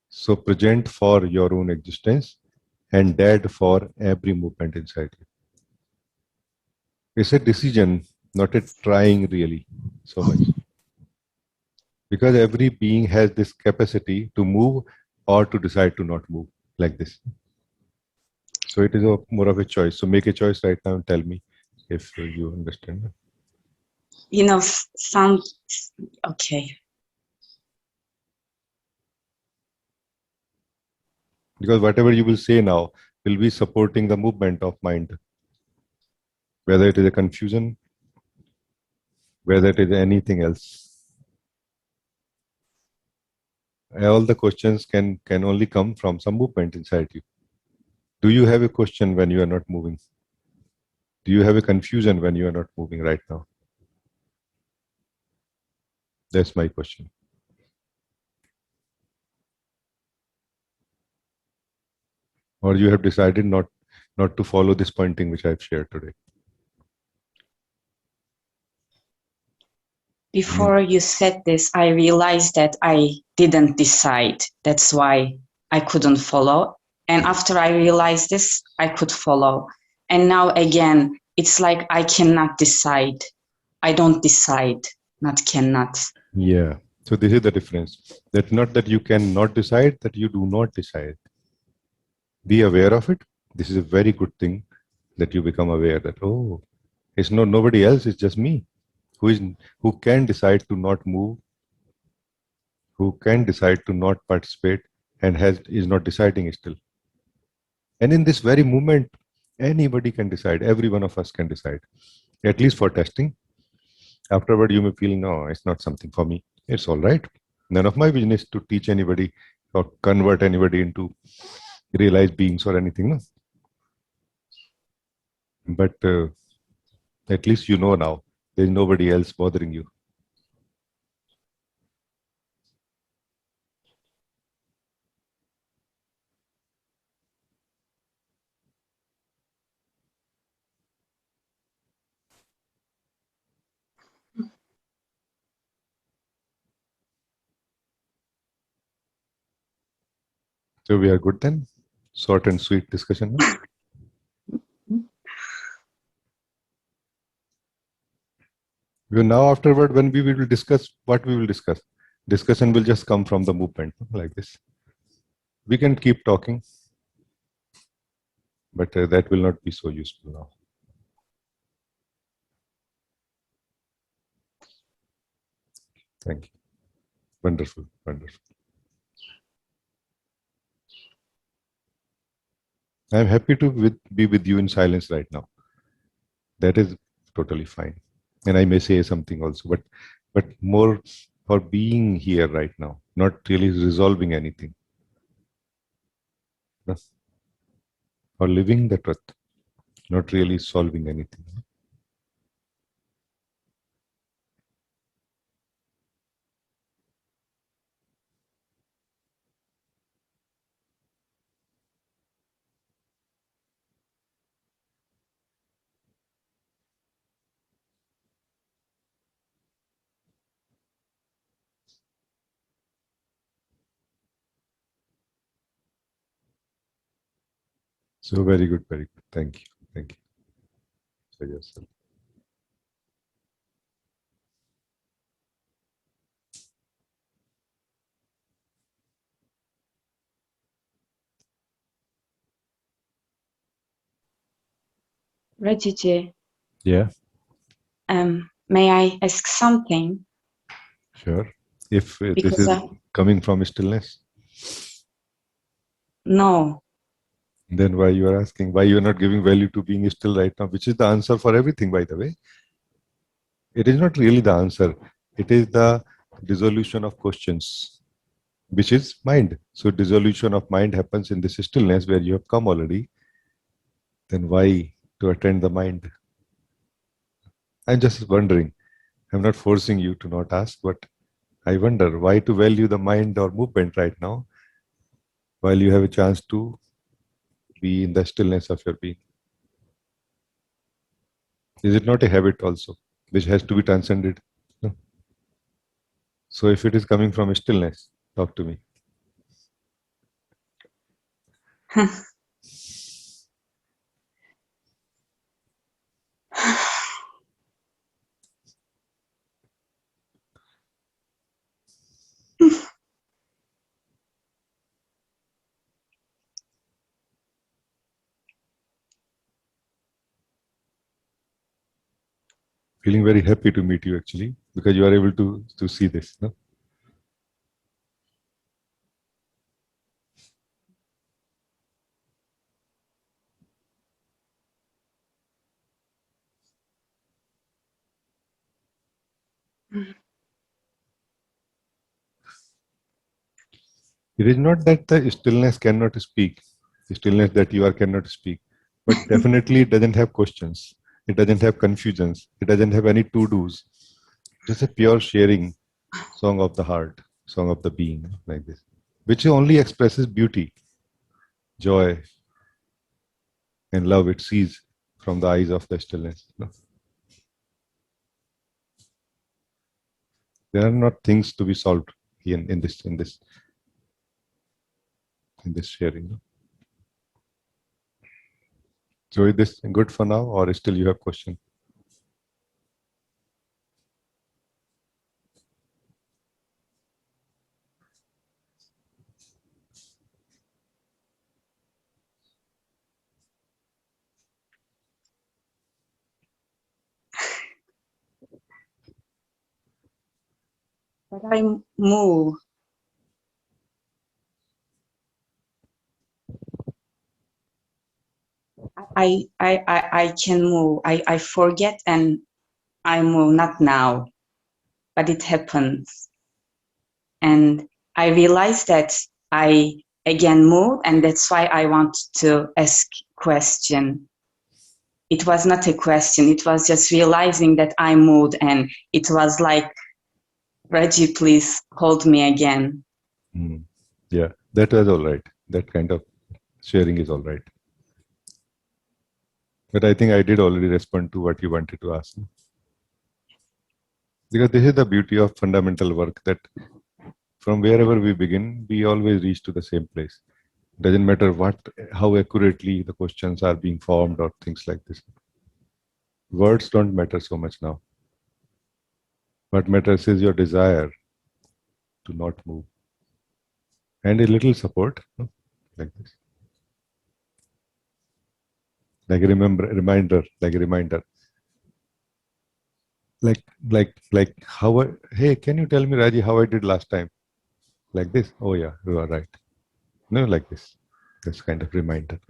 So present for your own existence and dead for every movement inside you. It's a decision, not a trying really so much. Because every being has this capacity to move or to decide to not move like this. So it is more of a choice. So make a choice right now and tell me if you understand. You know, okay. Because whatever you will say now will be supporting the movement of mind. Whether it is a confusion, whether it is anything else. All the questions can only come from some movement inside you. Do you have a question when you are not moving? Do you have a confusion when you are not moving right now? That's my question. Or you have decided not to follow this pointing which I've shared today? Before you said this, I realized that I didn't decide. That's why I couldn't follow. And after I realized this, I could follow. And now again, it's like I cannot decide. I don't decide, not cannot. Yeah. So this is the difference. That not that you cannot decide, that you do not decide. Be aware of it. This is a very good thing that you become aware that, oh, it's not nobody else, it's just me who can decide to not move, who can decide to not participate, and is not deciding still. And in this very moment, anybody can decide. Every one of us can decide, at least for testing. Afterward, you may feel, no, it's not something for me. It's all right. None of my business to teach anybody or convert anybody into realized beings or anything. No? But at least you know now, there's nobody else bothering you. So we are good then? Short and sweet discussion. No? Now afterward, when we will discuss what we will discuss, discussion will just come from the movement like this. We can keep talking, but that will not be so useful now. Thank you. Wonderful, wonderful. I'm happy to be with you in silence right now. That is totally fine. And I may say something also, but more for being here right now, not really resolving anything. No. For living the truth, not really solving anything. So very good, very good. Thank you. Thank you for yourself. Rajiji, Yeah, may I ask something? sure. If this Because is coming from stillness, no, then why you are asking? Why you are not giving value to being still right now? Which is the answer for everything, by the way. It is not really the answer. It is the dissolution of questions, which is mind. So dissolution of mind happens in this stillness where you have come already. Then why to attend the mind? I'm just wondering. I'm not forcing you to not ask, but I wonder why to value the mind or movement right now while you have a chance to be in the stillness of your being. Is it not a habit also, which has to be transcended? No. So if it is coming from stillness, talk to me. Feeling very happy to meet you actually, because you are able to see this. No? It is not that the stillness cannot speak, the stillness that you are cannot speak, but definitely it doesn't have questions. It doesn't have confusions. It doesn't have any to-dos. Just a pure sharing song of the heart, song of the being, like this, which only expresses beauty, joy, And love, it sees from the eyes of the stillness. There are not things to be solved here in this sharing. So is this good for now, or still you have question? But I move. I can move. I forget and I move, not now, but it happens. And I realized that I again move, and that's why I want to ask question. It was not a question, it was just realizing that I moved, and it was like, Raji, please hold me again. Yeah, that was all right. That kind of sharing is all right. But I think I did already respond to what you wanted to ask. Because this is the beauty of fundamental work, that from wherever we begin, we always reach to the same place. Doesn't matter how accurately the questions are being formed or things like this. Words don't matter so much now. What matters is your desire to not move. And a little support, like this. Like a reminder. Like how hey, can you tell me, Raji, how I did last time? Like this. Oh yeah, you are right. No, like this. This kind of reminder.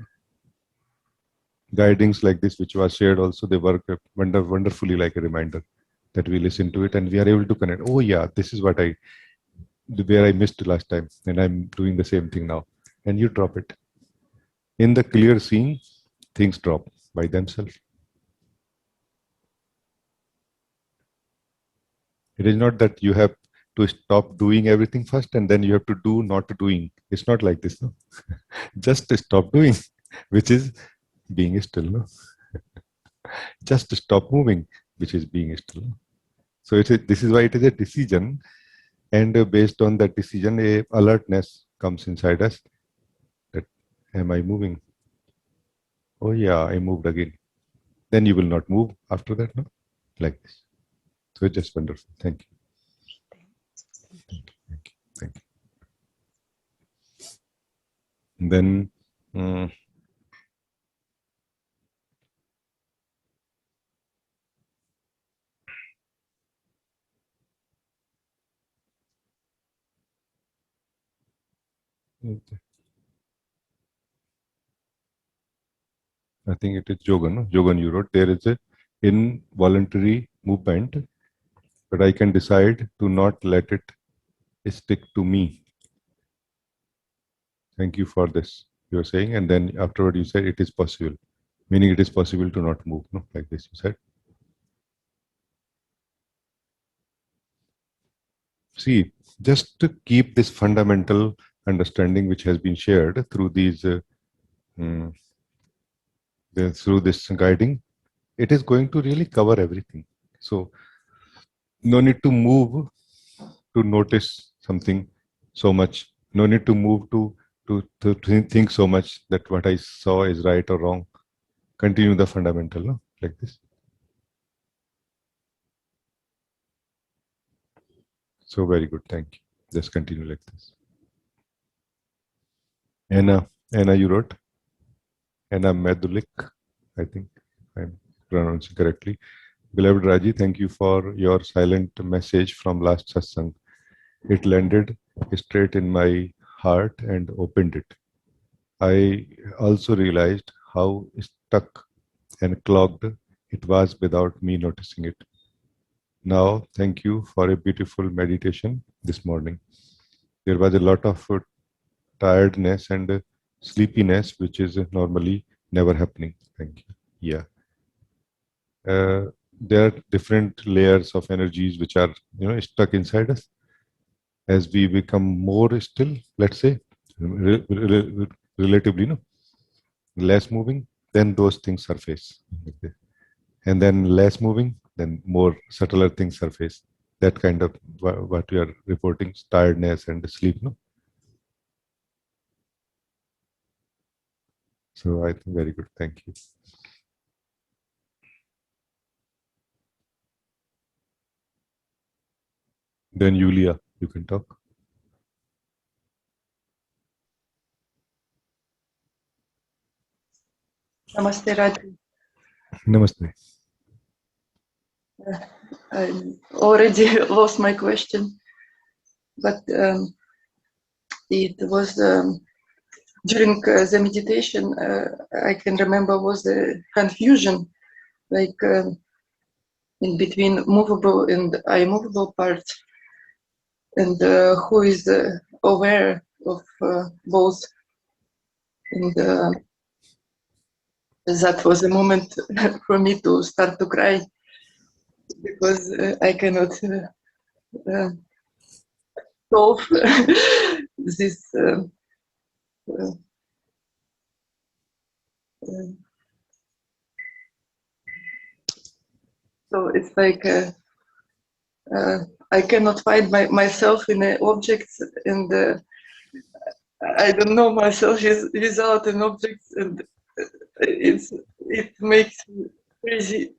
Guidings like this, which was shared also, they work wonderfully like a reminder, that we listen to it and we are able to connect. Oh yeah, this is where I missed last time, and I'm doing the same thing now. And you drop it. In the clear seeing, things drop by themselves. It is not that you have to stop doing everything first and then you have to do not doing. It's not like this, no? Just stop doing, which is being still, no? Just stop moving, which is being still. So this is why it is a decision, and based on that decision, a alertness comes inside us. That, am I moving? Oh yeah, I moved again. Then you will not move after that, no? Like this. So it's just wonderful. Thank you. Thank you. And then I think it is Jogan. No? Jogan, you wrote, there is a involuntary movement, but I can decide to not let it stick to me. Thank you for this, you're saying. And then afterward you said it is possible, meaning it is possible to not move, no? Like this, you said. See, just to keep this fundamental understanding which has been shared through these, through this guiding, it is going to really cover everything. So no need to move to notice something so much. No need to move to think so much that what I saw is right or wrong. Continue the fundamental, no? Like this. So very good, thank you. Just continue like this. Anna, you wrote. Anna Medulik, I think I'm pronouncing correctly. Beloved Raji, thank you for your silent message from last satsang. It landed straight in my heart and opened it. I also realized how stuck and clogged it was without me noticing it. Now, thank you for a beautiful meditation this morning. There was a lot of tiredness and sleepiness, which is normally never happening. Thank you. Yeah. There are different layers of energies which are, stuck inside us. As we become more still, let's say, relatively, less moving, then those things surface. And then less moving, then more subtler things surface. That kind of what you are reporting, tiredness and sleep. No? So I think very good. Thank you. Then Yulia, you can talk. Namaste, Radhi. Namaste. I already lost my question, but it was during the meditation. I can remember was the confusion, like in between movable and immovable parts, and who is aware of both. And that was a moment for me to start to cry because I cannot solve this. So it's like I cannot find myself in the objects, and I don't know myself without an object, and it makes me crazy.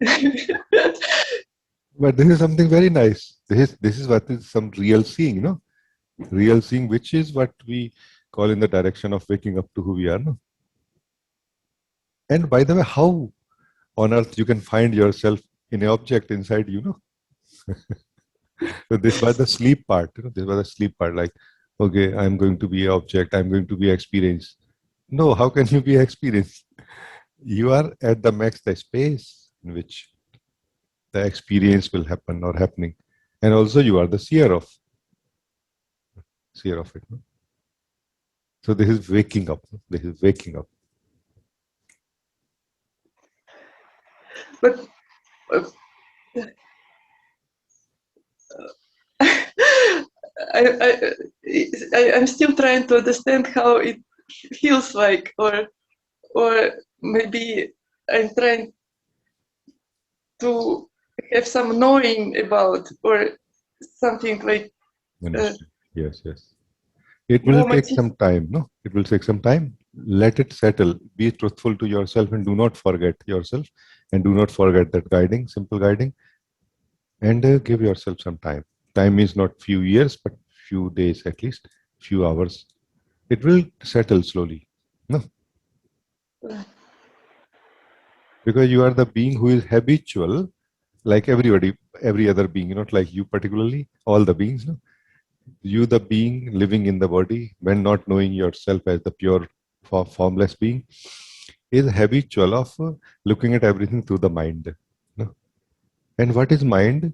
But this is something very nice. This is what is some real seeing, you know, real seeing, which is what we call in the direction of waking up to who we are. No? And by the way, how on earth you can find yourself in an object inside you? No? So this was the sleep part. You know, this was the sleep part. Like, okay, I'm going to be an object. I'm going to be experience. No, how can you be experience? You are at the max the space in which the experience will happen or happening, and also you are the seer of it. No? So this is waking up. No? This is waking up. But I'm still trying to understand how it feels like, or maybe I'm trying to have some knowing about, or something like. Yes. It will take some time. No, it will take some time. Let it settle. Be truthful to yourself and do not forget yourself, and do not forget that guiding, simple guiding, and give yourself some time. Time means not few years, but few days at least, few hours. It will settle slowly. No, because you are the being who is habitual, like everybody, every other being. Not like you particularly. All the beings. No, you the being living in the body when not knowing yourself as the pure formless being is habitual of looking at everything through the mind. No? And what is mind?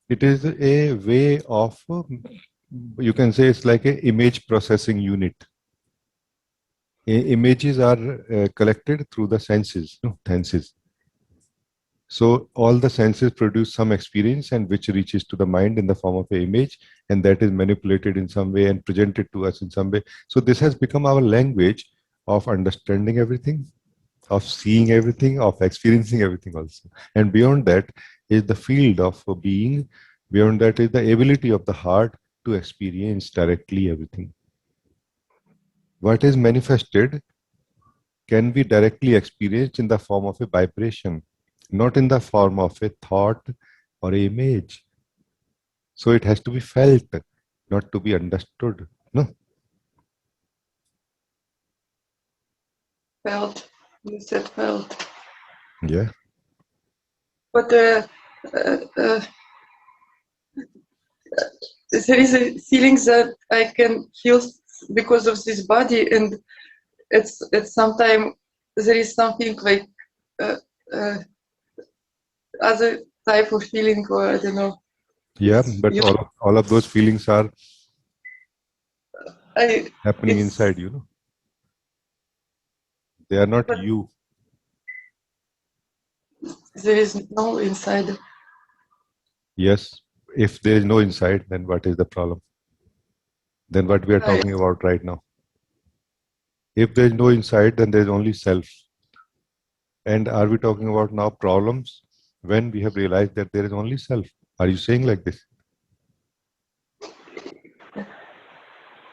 It is a way of, you can say it's like an image processing unit. Images are collected through the senses, no? Senses. So all the senses produce some experience, and which reaches to the mind in the form of an image, and that is manipulated in some way and presented to us in some way. So this has become our language of understanding everything, of seeing everything, of experiencing everything also. And beyond that is the field of being. Beyond that is the ability of the heart to experience directly everything. What is manifested can be directly experienced in the form of a vibration, not in the form of a thought or an image. So it has to be felt, not to be understood. No? Felt. You said felt. Yeah. But there is a feeling that I can feel because of this body, and it's sometimes there is something like other type of feeling, or I don't know. Yeah, but all of those feelings are happening inside you. No? They are not you. There is no inside. Yes. If there is no inside, then what is the problem? Then what we are talking about right now? If there is no inside, then there is only self. And are we talking about now problems when we have realized that there is only self? Are you saying like this?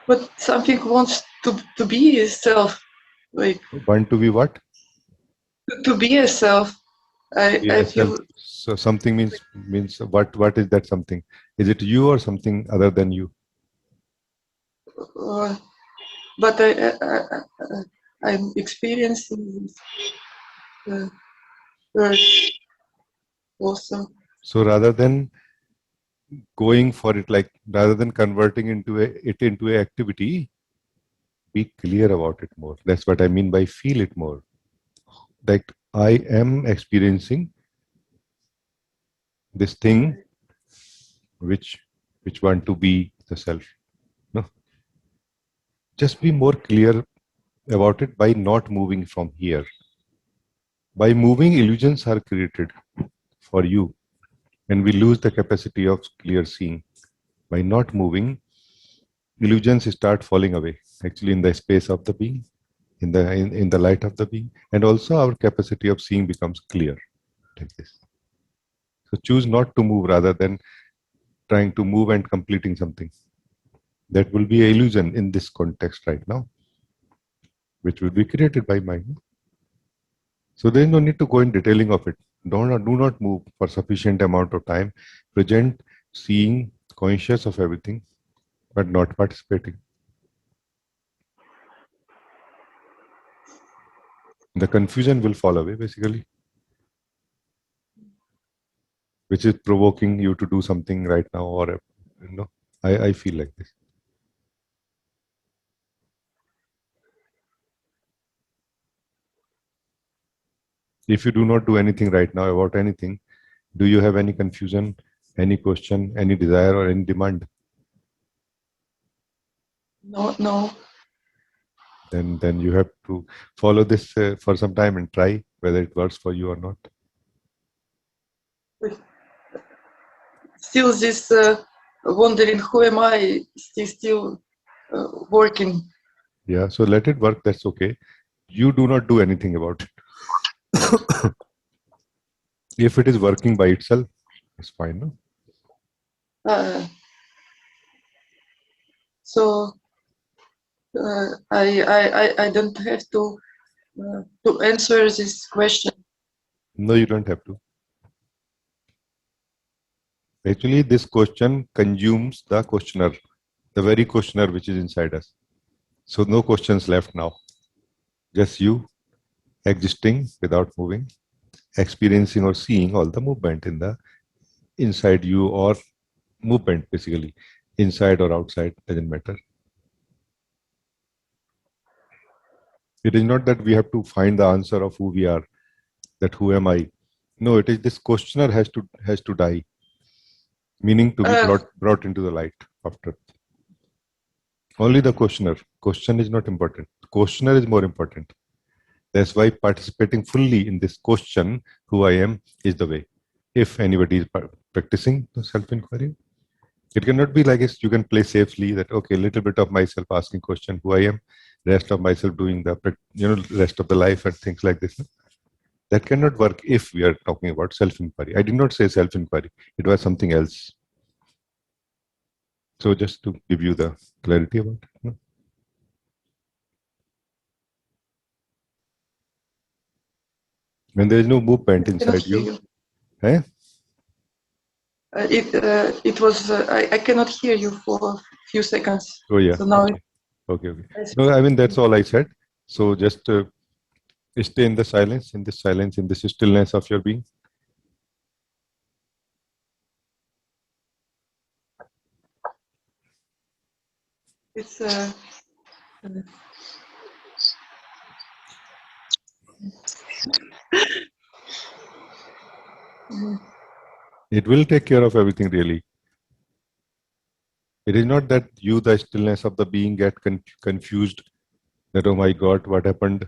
But something wants to be a self, like Want to be what? to be a self. I Yes. feel So something means what? What is that something? Is it you or something other than you? but I'm experiencing this urge also. So rather than going for it, like rather than converting it into a activity, be clear about it more. That's what I mean by feel it more. Like I am experiencing this thing which want to be the self. No, just be more clear about it by not moving from here. By moving, illusions are created for you, and we lose the capacity of clear seeing. By not moving, illusions start falling away, actually in the space of the being, in the light of the being, and also our capacity of seeing becomes clear, like this. So choose not to move rather than trying to move and completing something. That will be an illusion in this context right now, which will be created by mind. So there is no need to go in detailing of it. Do not move for sufficient amount of time. Present, seeing, conscious of everything, but not participating. The confusion will fall away, basically, which is provoking you to do something right now, or I feel like this. If you do not do anything right now about anything, do you have any confusion, any question, any desire, or any demand? No. Then you have to follow this for some time and try whether it works for you or not. Still this wondering who am I still working. Yeah, so let it work, that's okay. You do not do anything about it. If it is working by itself, it's fine, no? So I don't have to answer this question. No, you don't have to. Actually, this question consumes the questioner, the very questioner which is inside us. So no questions left now. Just you existing without moving, experiencing or seeing all the movement in the inside you, or movement basically, inside or outside, doesn't matter. It is not that we have to find the answer of who we are, that who am I. No, it is this questioner has to die, meaning to be brought into the light after. Only the questioner. Question is not important. Questioner is more important. That's why participating fully in this question, who I am, is the way. If anybody is practicing self-inquiry, it cannot be like this. You can play safely that, okay, a little bit of myself asking question, who I am, rest of myself doing the, rest of the life and things like this. That cannot work if we are talking about self-inquiry. I did not say self-inquiry. It was something else. So just to give you the clarity about it. When there is no movement inside you. Eh? It was, I cannot hear you for a few seconds. Oh yeah. So now okay. No, I mean, that's all I said. So just stay in the silence, in this stillness of your being. It's It will take care of everything, really. It is not that you, the stillness of the being, get confused that, oh my God, what happened?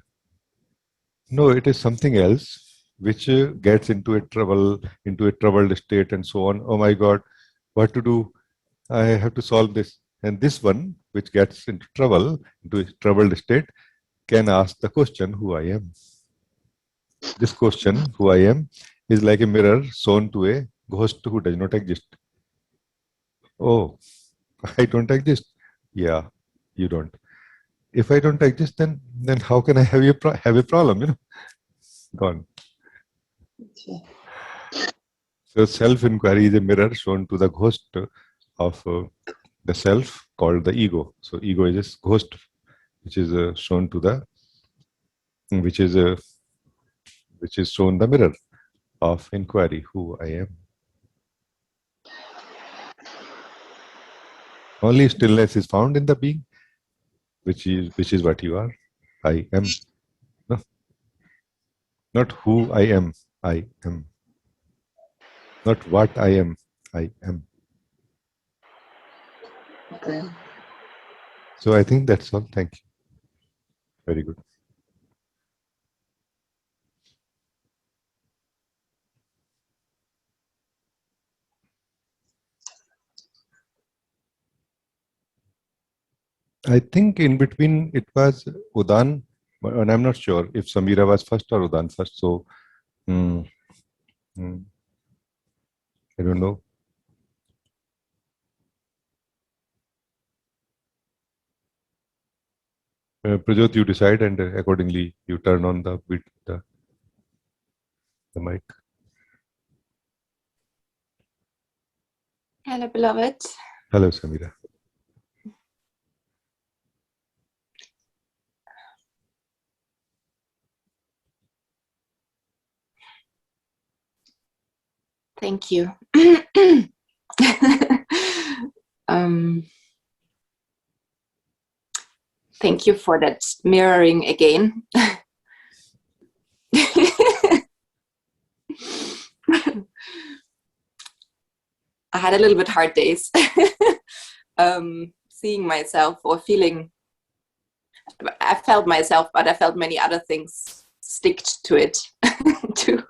No, it is something else which gets into a troubled state and so on. Oh my God, what to do? I have to solve this. And this one, which gets into trouble, into a troubled state, can ask the question, who I am. This question, who I am, is like a mirror shown to a ghost who does not exist. Oh, I don't exist. Yeah, you don't. If I don't exist, then how can I have a problem? Gone. So self-inquiry is a mirror shown to the ghost of the self called the ego. So ego is a ghost which is shown to the which is shown the mirror of inquiry, who I am. Only stillness is found in the being, which is what you are. I am. No, not who I am. I am. Not what I am. I am. Okay. So I think that's all. Thank you. Very good. I think in between it was Udan, and I'm not sure if Samira was first or Udan first. So I don't know. Prajot, you decide, and accordingly you turn on the mic. Hello, beloved. Hello, Samira. Thank you. Thank you for that mirroring again. I had a little bit hard days seeing myself or feeling. I felt myself, but I felt many other things sticked to it too.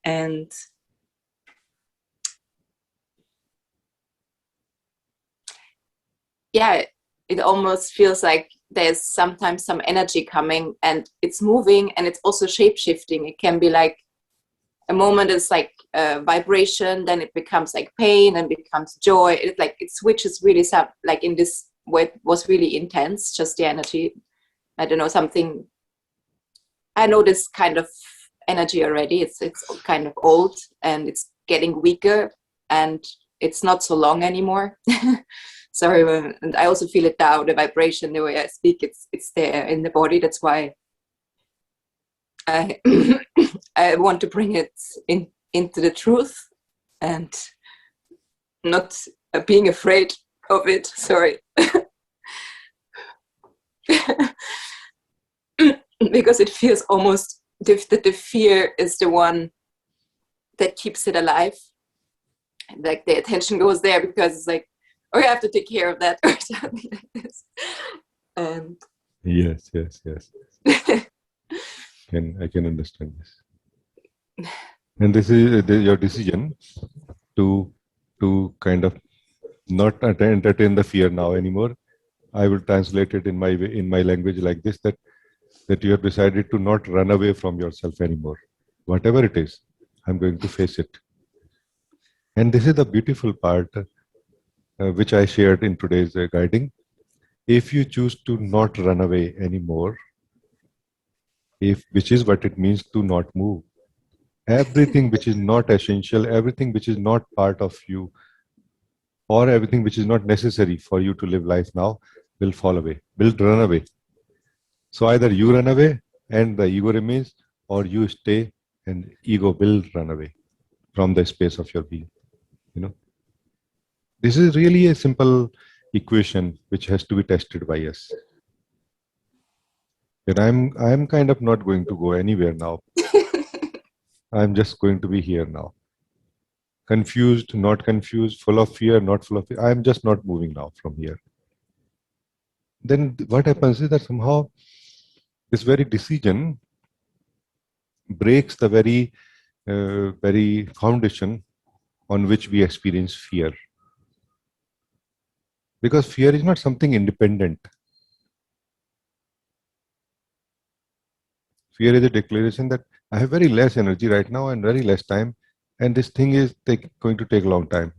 And yeah, it almost feels like there's sometimes some energy coming and it's moving and it's also shape-shifting. It can be like a moment is like a vibration, then it becomes like pain and becomes joy. It switches really like in this way. It was really intense, just the energy. I don't know, something. I know this kind of energy already. It's kind of old and it's getting weaker and it's not so long anymore. Sorry, and I also feel it now, the vibration, the way I speak, it's there in the body. That's why I I want to bring it into the truth and not being afraid of it. Sorry. Because it feels almost that the fear is the one that keeps it alive. Like the attention goes there because it's like, oh, you have to take care of that or something like this. And Yes. I can understand this. And this is your decision to kind of not entertain the fear now anymore. I will translate it in my language like this, that you have decided to not run away from yourself anymore. Whatever it is, I'm going to face it. And this is the beautiful part which I shared in today's guiding. If you choose to not run away anymore, which is what it means to not move, everything which is not essential, everything which is not part of you, or everything which is not necessary for you to live life now will fall away, will run away. So either you run away and the ego remains, or you stay and ego will run away from the space of your being. This is really a simple equation which has to be tested by us. And I'm kind of not going to go anywhere now. I'm just going to be here now. Confused, not confused, full of fear, not full of fear. I'm just not moving now from here. Then what happens is that somehow this very decision breaks the very foundation on which we experience fear. Because fear is not something independent. Fear is a declaration that I have very less energy right now and very less time, and this thing is going to take a long time,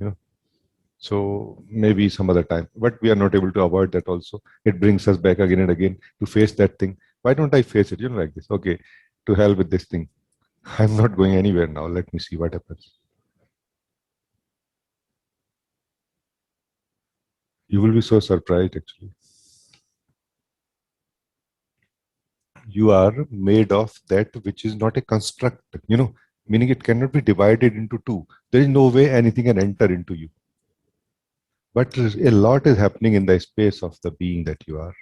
So maybe some other time, but we are not able to avoid that also. It brings us back again and again to face that thing. Why don't I face it? Like this. Okay, to hell with this thing. I'm not going anywhere now. Let me see what happens. You will be so surprised, actually. You are made of that which is not a construct, meaning it cannot be divided into two. There is no way anything can enter into you. But a lot is happening in the space of the being that you are.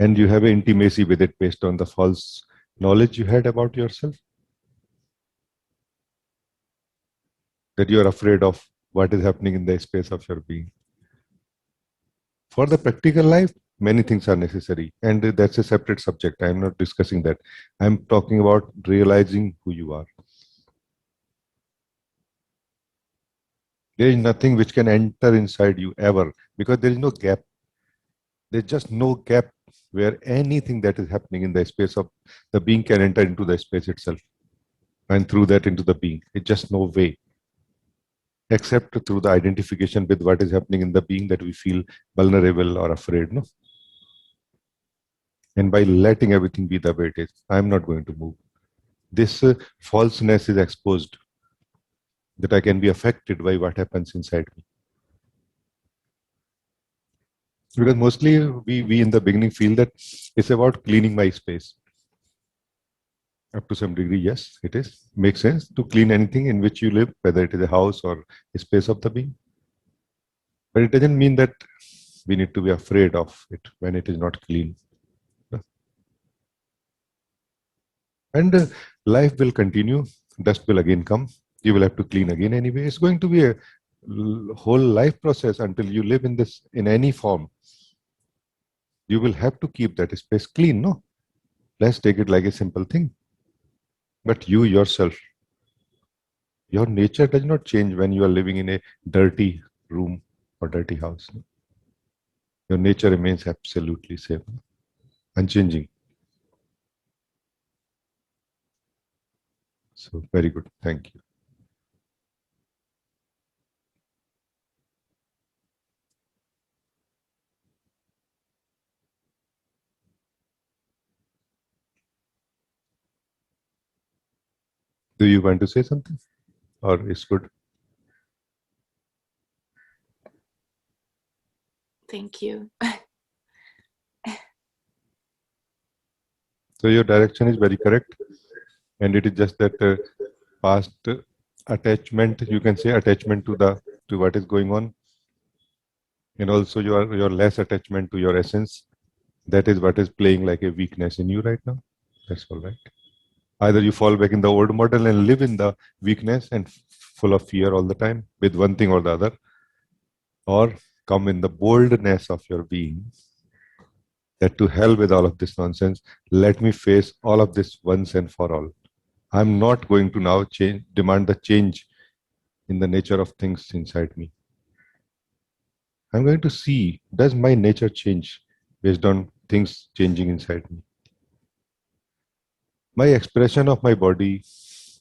And you have an intimacy with it based on the false knowledge you had about yourself. That you are afraid of what is happening in the space of your being. For the practical life, many things are necessary. And that's a separate subject. I'm not discussing that. I'm talking about realizing who you are. There is nothing which can enter inside you ever, because there is no gap. There's just no gap where anything that is happening in the space of the being can enter into the space itself, and through that into the being. It's just no way, except through the identification with what is happening in the being that we feel vulnerable or afraid. No? And by letting everything be the way it is, I'm not going to move. This falseness is exposed, that I can be affected by what happens inside me. Because mostly we in the beginning feel that it's about cleaning my space. Up to some degree, yes, it is. Makes sense to clean anything in which you live, whether it is a house or a space of the being. But it doesn't mean that we need to be afraid of it when it is not clean. And life will continue. Dust will again come. You will have to clean again anyway. It's going to be a whole life process until you live in this in any form. You will have to keep that space clean, no? Let's take it like a simple thing. But you yourself, your nature does not change when you are living in a dirty room or dirty house. No? Your nature remains absolutely same, unchanging. So very good. Thank you. Do you want to say something? Or it's good? Thank you. So your direction is very correct. And it is just that past attachment, you can say attachment to what is going on. And also your less attachment to your essence. That is what is playing like a weakness in you right now. That's all right. Either you fall back in the old model and live in the weakness and full of fear all the time with one thing or the other, or come in the boldness of your being, that to hell with all of this nonsense, let me face all of this once and for all. I'm not going to now demand the change in the nature of things inside me. I'm going to see, does my nature change based on things changing inside me? My expression of my body,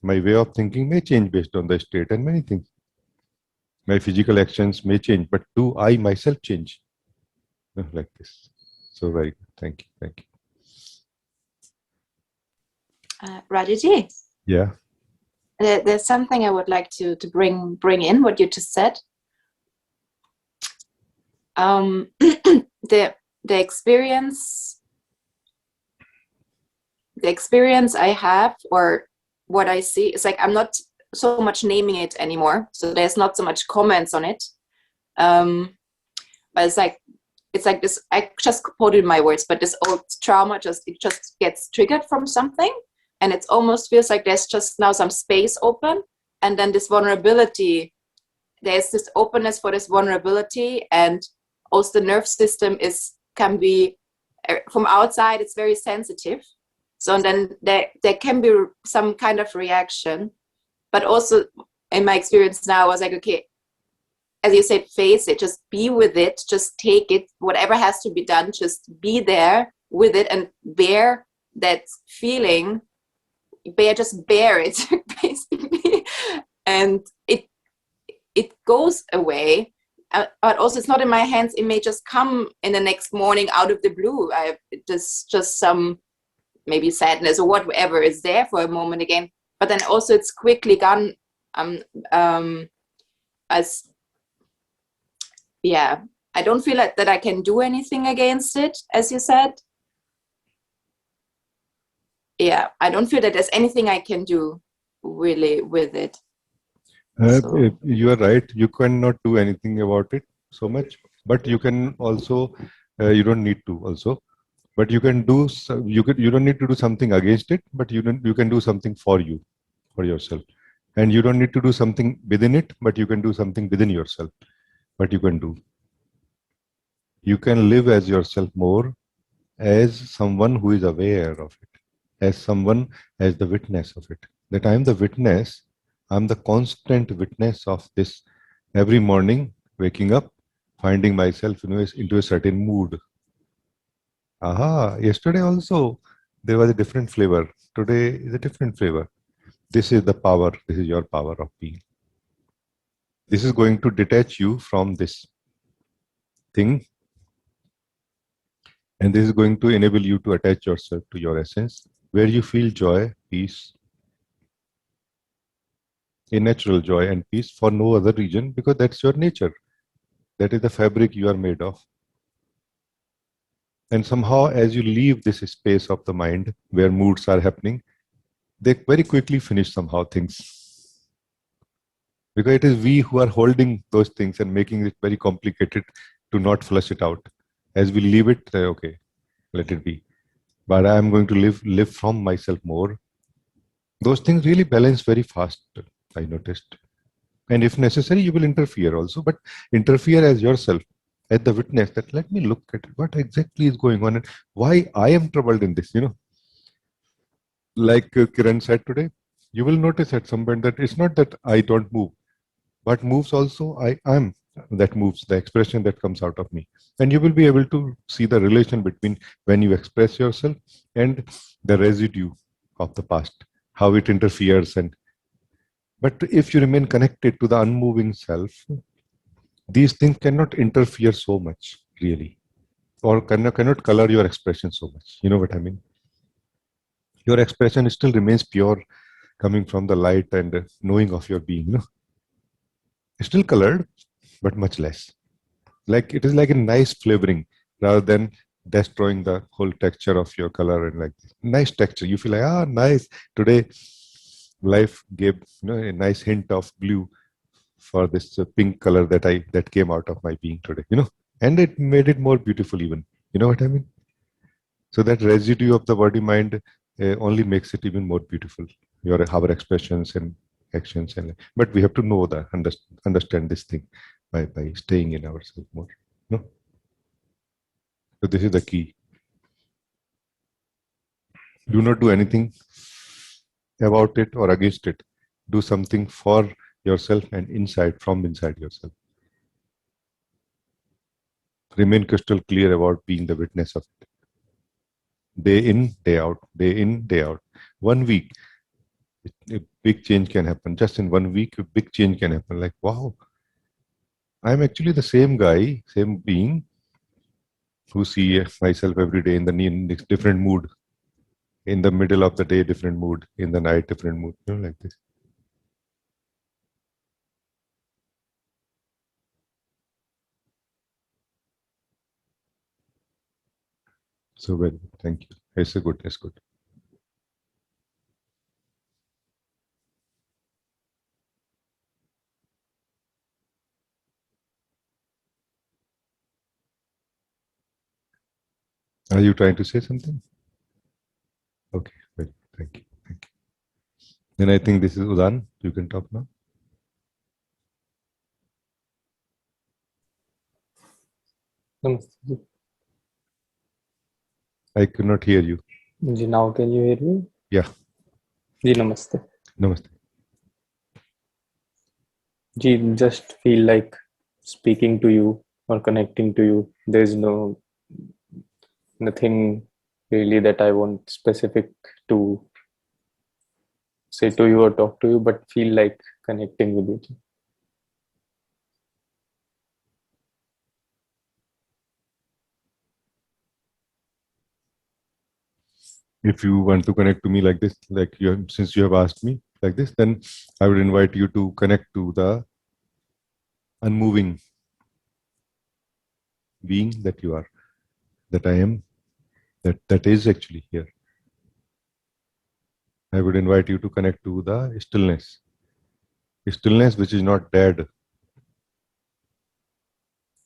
my way of thinking may change based on the state and many things. My physical actions may change, but do I myself change? Like this. So very good. Thank you. Thank you. Rajaji? Yeah. There's something I would like to bring in what you just said. The experience I have, or what I see, is like I'm not so much naming it anymore. So there's not so much comments on it. But it's like this. I just quoted my words, but this old trauma just gets triggered from something, and it almost feels like there's just now some space open, and then this vulnerability. There's this openness for this vulnerability, and also the nerve system can be from outside. It's very sensitive. So and then there can be some kind of reaction, but also in my experience now, I was like, okay, as you said, face it, just be with it, just take it, whatever has to be done, just be there with it and bear that feeling, just bear it basically, and it goes away. But also, it's not in my hands. It may just come in the next morning out of the blue. Just some maybe sadness or whatever is there for a moment again, but then also it's quickly gone. As yeah, I don't feel like that I can do anything against it, as you said. Yeah, I don't feel that there's anything I can do really with it. So- You are right. You cannot do anything about it so much, but you can also. You don't need to also, but you can do. You don't need to do something against it, but you can do something for you, for yourself, and you don't need to do something within it, but you can do something within yourself. What you can do. You can live as yourself more, as someone who is aware of it, as someone as the witness of it. That I am the witness, I'm the constant witness of this. Every morning, waking up, finding myself into a certain mood. Aha, yesterday also there was a different flavor. Today is a different flavor. This is the power, this is your power of being. This is going to detach you from this thing, and this is going to enable you to attach yourself to your essence, where you feel joy, peace, a natural joy and peace for no other reason, because that's your nature. That is the fabric you are made of. And somehow, as you leave this space of the mind where moods are happening, they very quickly finish somehow things. Because it is we who are holding those things and making it very complicated to not flush it out. As we leave it, okay, let it be. But I am going to live from myself more. Those things really balance very fast, I noticed. And if necessary, you will interfere also, but interfere as yourself, as the witness, that let me look at what exactly is going on and why I am troubled in this, Like Kiran said today, you will notice at some point that it's not that I don't move, but moves also I am that moves, the expression that comes out of me. And you will be able to see the relation between when you express yourself and the residue of the past, how it interferes. But if you remain connected to the unmoving self, these things cannot interfere so much, really, or cannot color your expression so much. You know what I mean? Your expression still remains pure, coming from the light and knowing of your being. Still colored, but much less. Like it is like a nice flavoring rather than destroying the whole texture of your color, and like nice texture. You feel like, nice. Today, life gave a nice hint of blue for this pink color that came out of my being today. And it made it more beautiful even. You know what I mean? So that residue of the body mind only makes it even more beautiful. Our expressions and actions, but we have to know that, understand this thing by staying in ourselves more. No. So this is the key. Do not do anything about it or against it. Do something for yourself and from inside yourself. Remain crystal clear about being the witness of it. Day in, day out, day in, day out. 1 week, a big change can happen. Just in 1 week, a big change can happen. Like, wow, I'm actually the same guy, same being, who see myself every day in the different mood. In the middle of the day, different mood. In the night, different mood. Like this. So very good. Thank you. It's good. It's good. Are you trying to say something? Okay. Very good. Thank you. Thank you. Then I think this is Udan. You can talk now. Namaste. I could not hear you. Ji, now can you hear me? Yeah. Ji, namaste. Namaste. Ji, just feel like speaking to you or connecting to you. There's nothing really that I want specific to say to you or talk to you, but feel like connecting with you. If you want to connect to me like this, like since you have asked me like this, then I would invite you to connect to the unmoving being that you are, that I am, that is actually here. I would invite you to connect to the stillness. Stillness which is not dead,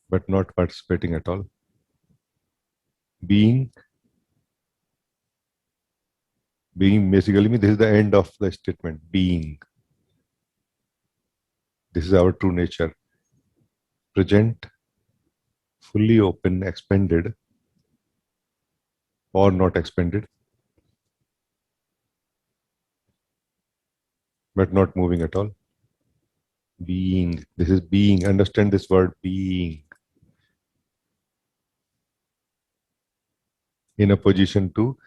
but not participating at all. Being basically means this is the end of the statement. Being. This is our true nature. Present, fully open, expanded, or not expanded, but not moving at all. Being. This is being. Understand this word being. In a position to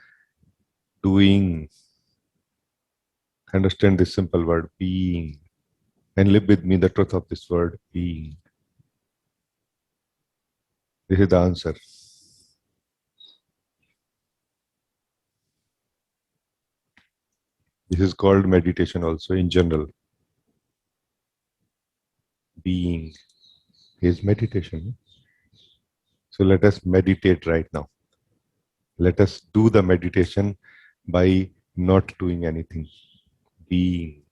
doing. Understand this simple word being. And live with me the truth of this word being. This is the answer. This is called meditation also in general. Being is meditation. So let us meditate right now. Let us do the meditation by not doing anything. Being.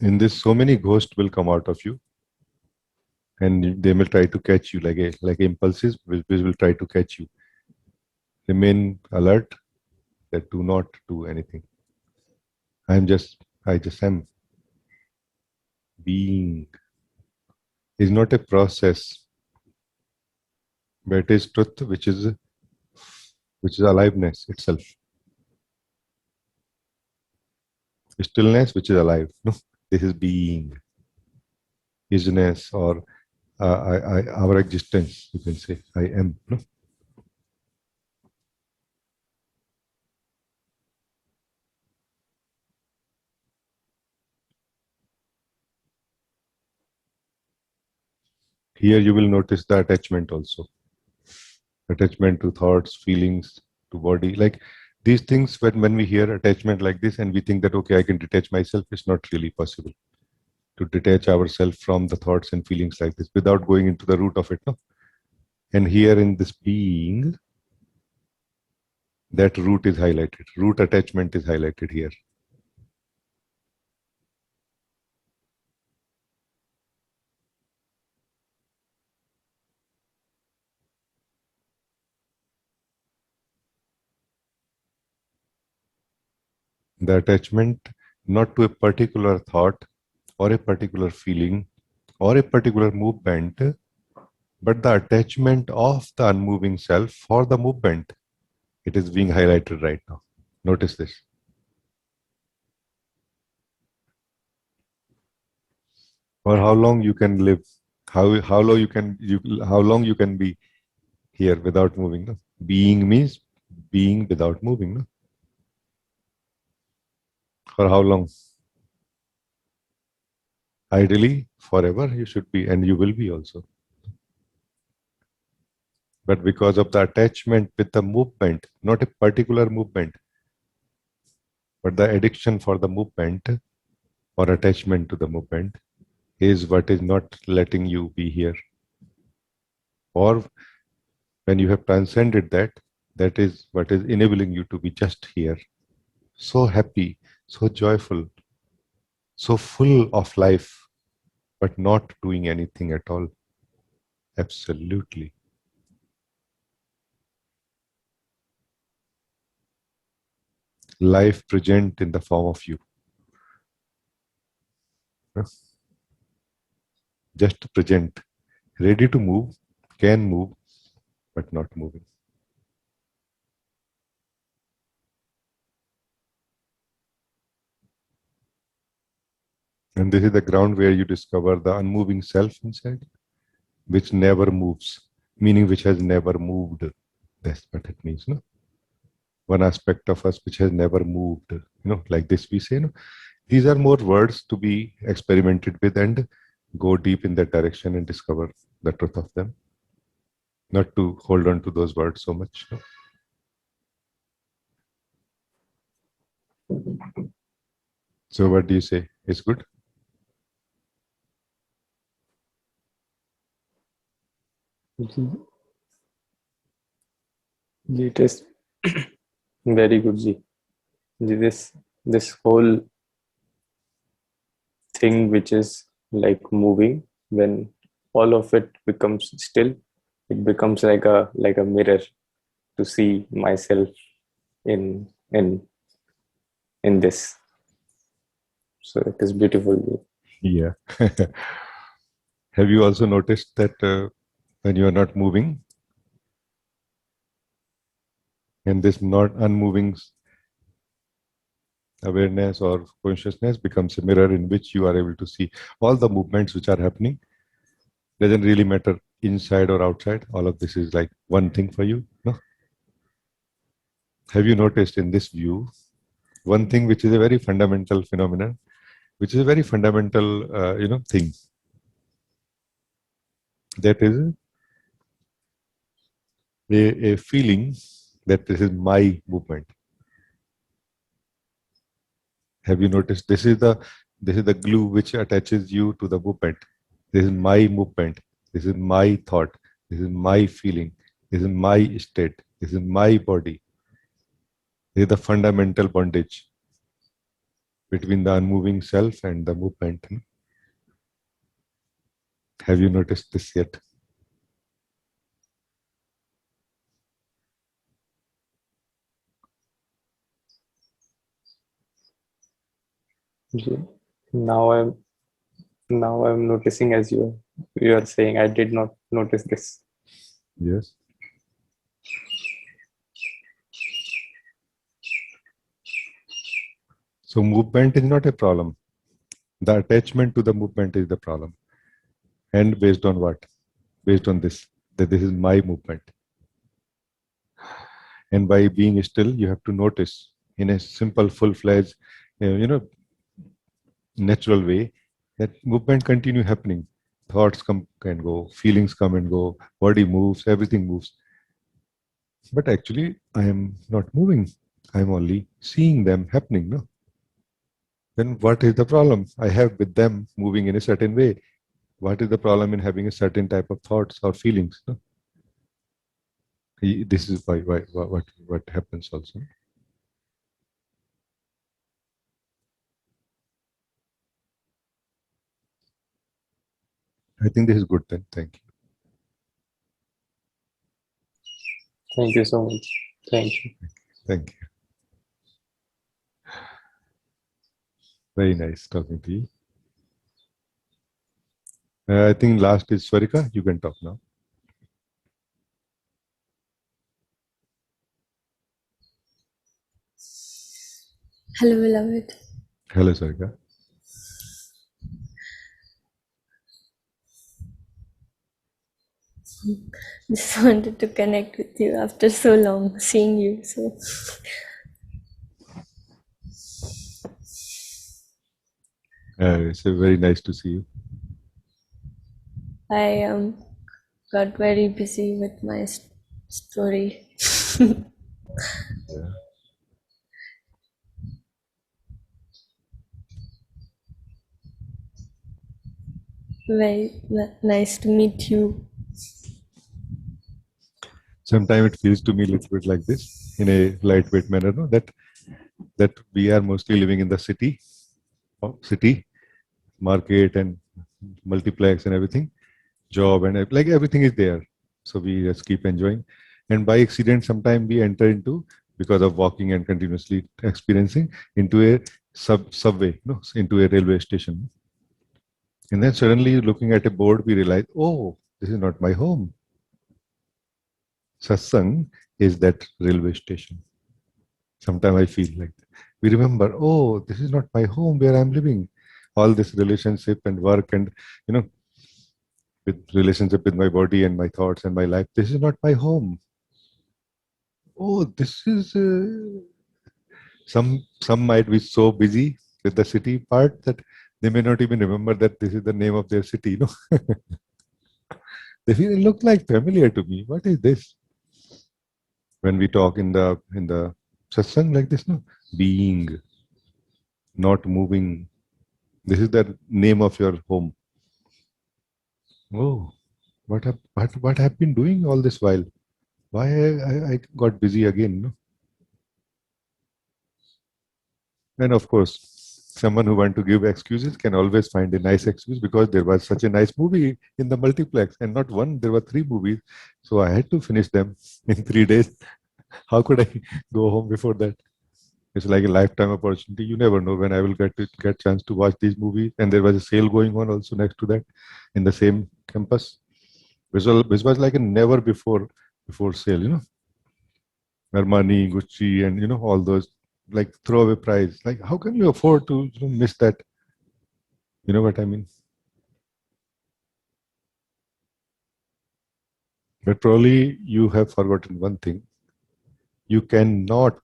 In this, so many ghosts will come out of you, and they will try to catch you like impulses, which will try to catch you. Remain alert. That do not do anything. I just am. Being is not a process, but it is truth, which is aliveness itself. Stillness, which is alive. No, this is being, isness, or our existence. You can say, I am. No? Here you will notice the attachment also. Attachment to thoughts, feelings, to body. Like these things, when we hear attachment like this and we think that, okay, I can detach myself, it's not really possible to detach ourselves from the thoughts and feelings like this without going into the root of it. No? And here in this being, that root is highlighted. Root attachment is highlighted here. The attachment not to a particular thought or a particular feeling or a particular movement, but the attachment of the unmoving self for the movement. It is being highlighted right now. Notice this. For how long you can live, how long you can be here without moving. No? Being means being without moving. No? For how long? Ideally, forever you should be, and you will be also. But because of the attachment with the movement, not a particular movement, but the addiction for the movement or attachment to the movement is what is not letting you be here. Or when you have transcended that, that is what is enabling you to be just here. So happy, so joyful, so full of life, but not doing anything at all. Absolutely. Life present in the form of you. Just present, ready to move, can move, but not moving. And this is the ground where you discover the unmoving self inside, which never moves, meaning which has never moved. That's what it means, no? One aspect of us which has never moved, like this we say, these are more words to be experimented with and go deep in that direction and discover the truth of them, not to hold on to those words so much. So what do you say? It's good? It is very good, ji. This whole thing which is like moving, when all of it becomes still, it becomes like a mirror to see myself in this. So it is beautiful, ji. Yeah. Have you also noticed that when you are not moving, and this not unmoving awareness or consciousness becomes a mirror in which you are able to see all the movements which are happening? Doesn't really matter inside or outside. All of this is like one thing for you. No? Have you noticed in this view one thing which is a very fundamental phenomenon, which is a very fundamental, thing? That is a feeling that this is my movement. Have you noticed this is the glue which attaches you to the movement? This is my movement. This is my thought. This is my feeling. This is my state. This is my body. This is the fundamental bondage between the unmoving self and the movement. Have you noticed this yet? Ji. Now I'm noticing, as you are saying. I did not notice this. Yes. So movement is not a problem. The attachment to the movement is the problem. And based on what? Based on this, that this is my movement. And by being still, you have to notice in a simple, full-fledged, natural way that movement continue happening. Thoughts come and go, feelings come and go, body moves, everything moves. But actually, I am not moving. I am only seeing them happening. No? Then what is the problem I have with them moving in a certain way? What is the problem in having a certain type of thoughts or feelings? No? This is what happens also. I think this is good then. Thank you. Thank you so much. Thank you. Thank you. Very nice talking to you. I think last is Swarika. You can talk now. Hello, beloved. Hello, Swarika. Just wanted to connect with you after so long, seeing you. So It's very nice to see you. I got very busy with my story. Yeah. Very nice to meet you. Sometimes it feels to me a little bit like this, in a lightweight manner, no? That we are mostly living in the city, market and multiplex and everything, job and like everything is there. So we just keep enjoying. And by accident, sometimes we enter into, because of walking and continuously experiencing, into a subway, no, into a railway station. And then suddenly looking at a board, we realize, oh, this is not my home. Satsang is that railway station. Sometimes I feel like that. We remember, oh, this is not my home where I'm living. all this relationship and work and, you know, with relationship with my body and my thoughts and my life, this is not my home. Oh, this is some might be so busy with the city part that they may not even remember that this is the name of their city. You know, they feel it look like familiar to me. What is this? When we talk in the satsang like this, no, being, not moving. This is the name of your home. Oh, what have been doing all this while? Why I got busy again? No? And of course, someone who want to give excuses can always find a nice excuse because there was such a nice movie in the multiplex, and not one, there were 3 movies. So I had to finish them in 3 days. How could I go home before that? It's like a lifetime opportunity. You never know when I will get chance to watch these movies. And there was a sale going on also next to that in the same campus. Which was like a never before sale, you know. Armani, Gucci, and you know, all those like throwaway price. Like, how can you afford to, you know, miss that? You know what I mean? But probably you have forgotten one thing. You cannot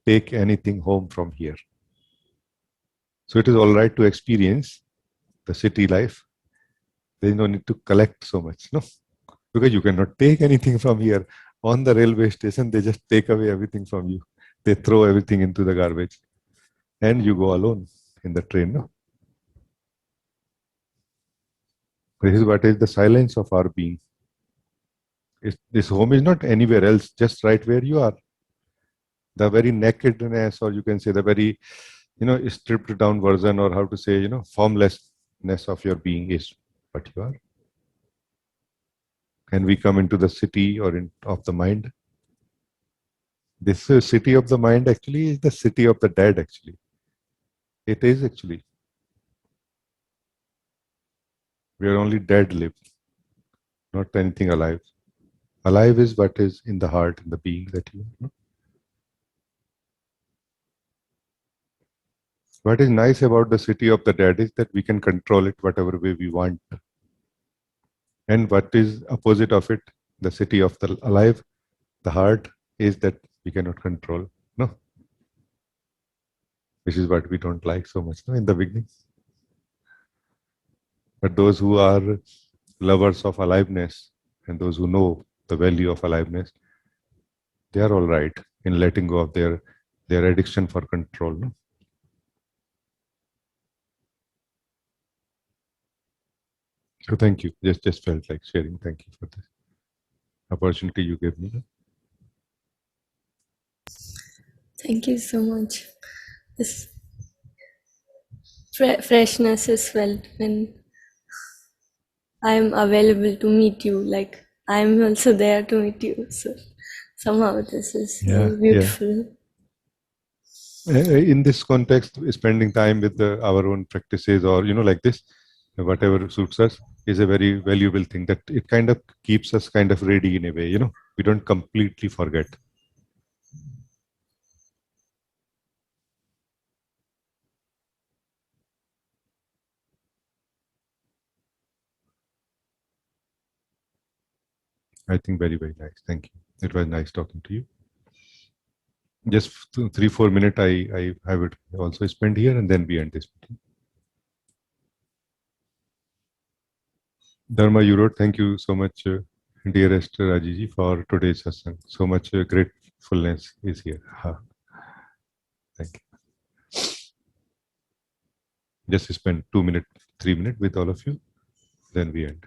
take anything home from here. So it is all right to experience the city life. There is no need to collect so much, no? Because you cannot take anything from here. On the railway station, they just take away everything from you. They throw everything into the garbage. And you go alone in the train, no? This is what is the silence of our being. This home is not anywhere else, just right where you are. The very nakedness, or you can say the very, you know, stripped down version, or how to say, you know, formlessness of your being is what you are. And we come into the city of the mind. This city of the mind actually is the city of the dead, actually. It is actually. We are only dead live, not anything alive. Alive is what is in the heart, in the being that you are. What is nice about the city of the dead is that we can control it whatever way we want. And what is opposite of it, the city of the alive, the heart, is that we cannot control. No. Which is what we don't like so much, no, in the beginning. But those who are lovers of aliveness and those who know the value of aliveness, they are all right in letting go of their addiction for control. No? So thank you. Just felt like sharing. Thank you for this opportunity you gave me. Thank you so much. This freshness is felt when I'm available to meet you. Like I'm also there to meet you. So somehow this is very beautiful. In this context, spending time with our own practices, or you know, like this, whatever suits us, is a very valuable thing. That it kind of keeps us kind of ready in a way. You know, we don't completely forget. I think very nice. Thank you. It was nice talking to you. Just 3-4 minutes I would also spend here, and then we end this meeting. Dharma, you wrote, thank you so much, dearest Rajiji, for today's satsang. So much gratefulness is here. Thank you. Just spend 2 minutes, 3 minutes with all of you, then we end.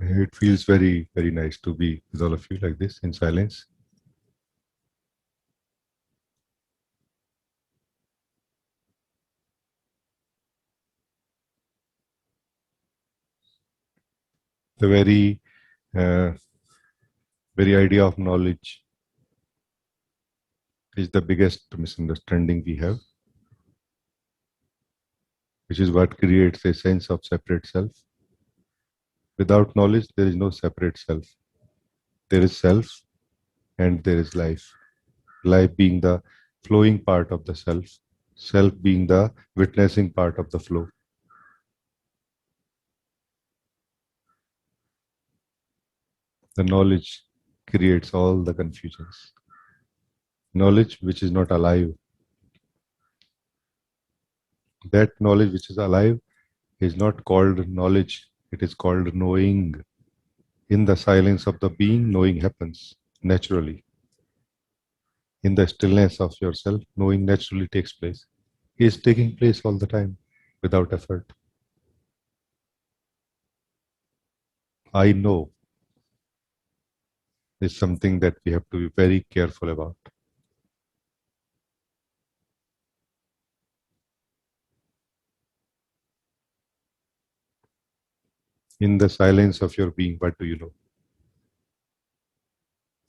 It feels very, very nice to be with all of you like this in silence. The very idea of knowledge is the biggest misunderstanding we have, which is what creates a sense of separate self. Without knowledge, there is no separate self. There is self and there is life. Life being the flowing part of the self, self being the witnessing part of the flow. The knowledge creates all the confusions. Knowledge which is not alive. That knowledge which is alive is not called knowledge, it is called knowing. In the silence of the being, knowing happens naturally. In the stillness of yourself, knowing naturally takes place. It is taking place all the time without effort. I know is something that we have to be very careful about. In the silence of your being, what do you know?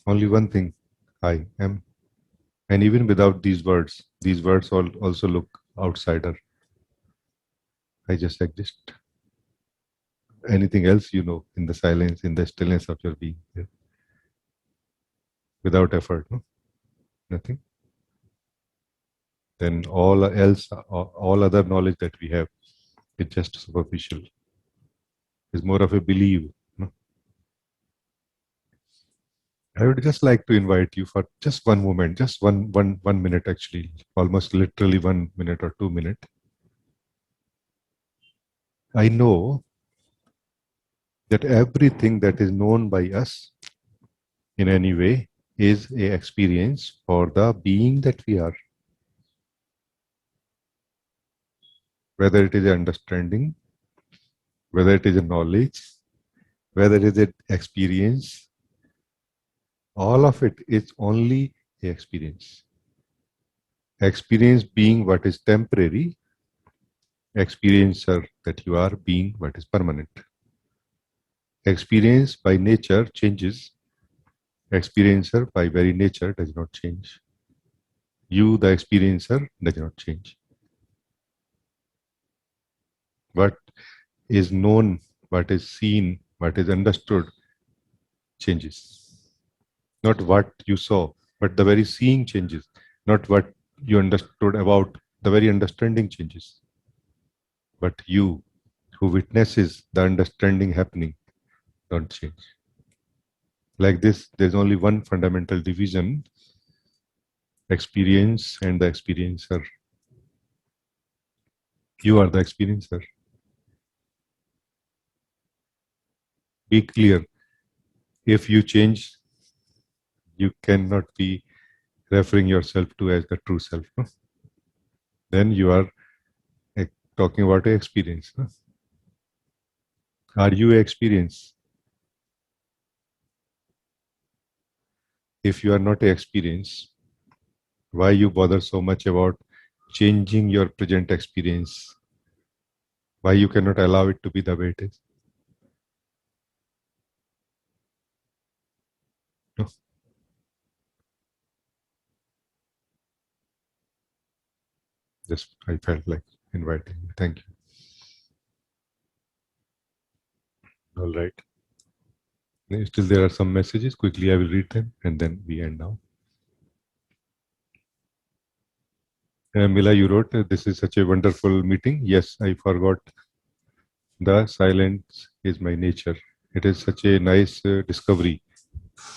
Only one thing, I am. And even without these words also look outsider. I just exist. Anything else you know in the silence, in the stillness of your being. Yeah. Without effort, no? Nothing. Then all other knowledge that we have is just superficial. It's more of a belief. No? I would just like to invite you for just one moment, just one minute actually, almost literally 1 minute or 2 minutes. I know that everything that is known by us in any way is a experience for the being that we are. Whether it is understanding, whether it is a knowledge, whether it is an experience, all of it is only a experience. Experience being what is temporary, experiencer that you are being what is permanent. Experience by nature changes. Experiencer by very nature does not change. You, the experiencer, does not change. What is known, what is seen, what is understood changes. Not what you saw, but the very seeing changes. Not what you understood about, the very understanding changes. But you, who witnesses the understanding happening, don't change. Like this, there's only one fundamental division, experience and the experiencer. You are the experiencer. Be clear. If you change, you cannot be referring yourself to as the true self. No? Then you are talking about an experience. No? Are you an experience? If you are not an experience, why you bother so much about changing your present experience? Why you cannot allow it to be the way it is? No. Just I felt like inviting you. Thank you. All right. Still there are some messages. Quickly I will read them and then we end now. Mila, you wrote, this is such a wonderful meeting. Yes, I forgot. The silence is my nature. It is such a nice discovery.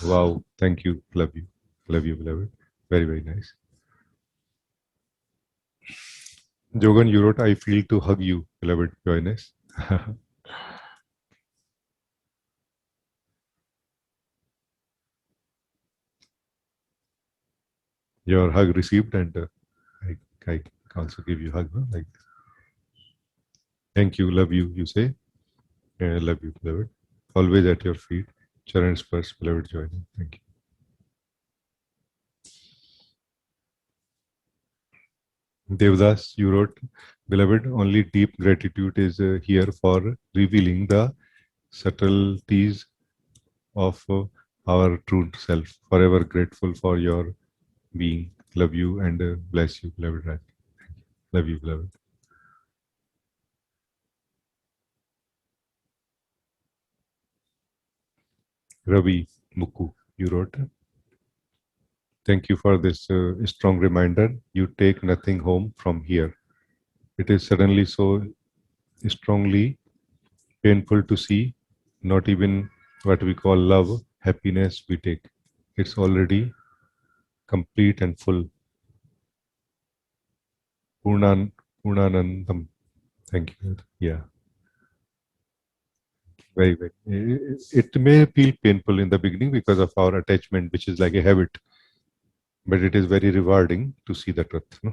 Wow. Thank you. Love you. Love you, beloved. Very, very nice. Jogan, you wrote, I feel to hug you, beloved. Join us. Your hug received, and I also give you a hug. No? Like this. Thank you. Love you, you say. Love you, beloved. always at your feet. Charan Sparsh, beloved joining. Thank you. Devdas, you wrote, beloved, only deep gratitude is here for revealing the subtleties of our true self. Forever grateful for your being. Love you and bless you, beloved Raj. Thank you. Love you, beloved. Ravi Muku, you wrote, thank you for this strong reminder. You take nothing home from here. It is suddenly so strongly painful to see, not even what we call love, happiness we take. It's already complete and full. Purnanandam. Thank you. Yeah. Very, very. It may feel painful in the beginning because of our attachment, which is like a habit, but it is very rewarding to see the truth. No?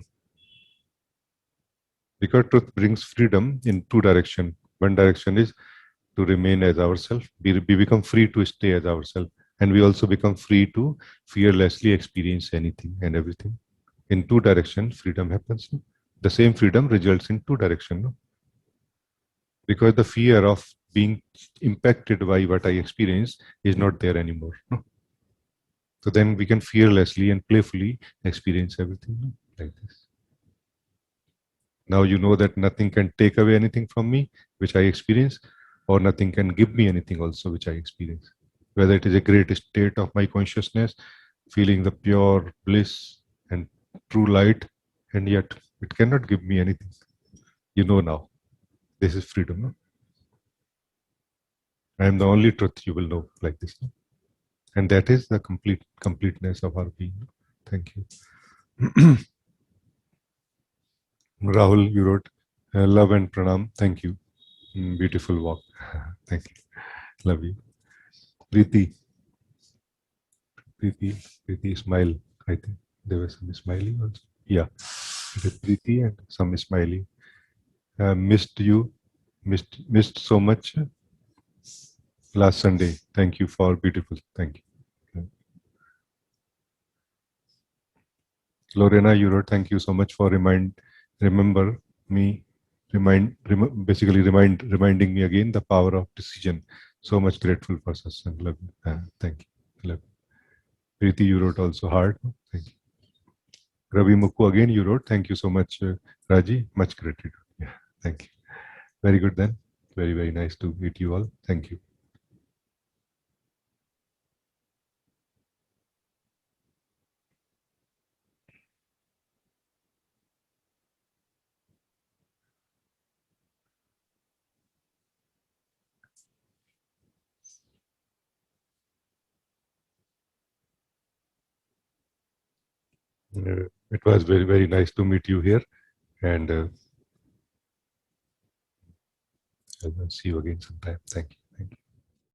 Because truth brings freedom in two directions. One direction is to remain as ourselves. We become free to stay as ourselves. And we also become free to fearlessly experience anything and everything. In two directions, freedom happens. No? The same freedom results in two directions. No? Because the fear of being impacted by what I experience is not there anymore. No? So then we can fearlessly and playfully experience everything, no? Like this. Now you know that nothing can take away anything from me, which I experience, or nothing can give me anything also, which I experience. Whether it is a great state of my consciousness, feeling the pure bliss and true light, and yet it cannot give me anything. You know now. This is freedom. No? I am the only truth you will know like this. No? And that is the completeness of our being. No? Thank you. Rahul, you wrote, love and pranam. Thank you. Beautiful walk. Thank you. Love you. Preeti, smile. I think there was some smiling also. Yeah. Preeti and some smiling. Missed you. Missed so much last Sunday. Thank you for beautiful. Thank you. Lorena, you wrote, thank you so much for reminding me reminding me again the power of decision. So much grateful for satsang. Love you. Thank you. Love you. Preeti, you wrote also hard. Thank you. Ravi Muku, again you wrote, thank you so much, Raji. Much gratitude. Yeah, thank you. Very good then. Very, very nice to meet you all. Thank you. It was very, very nice to meet you here, and I'll see you again sometime. Thank you.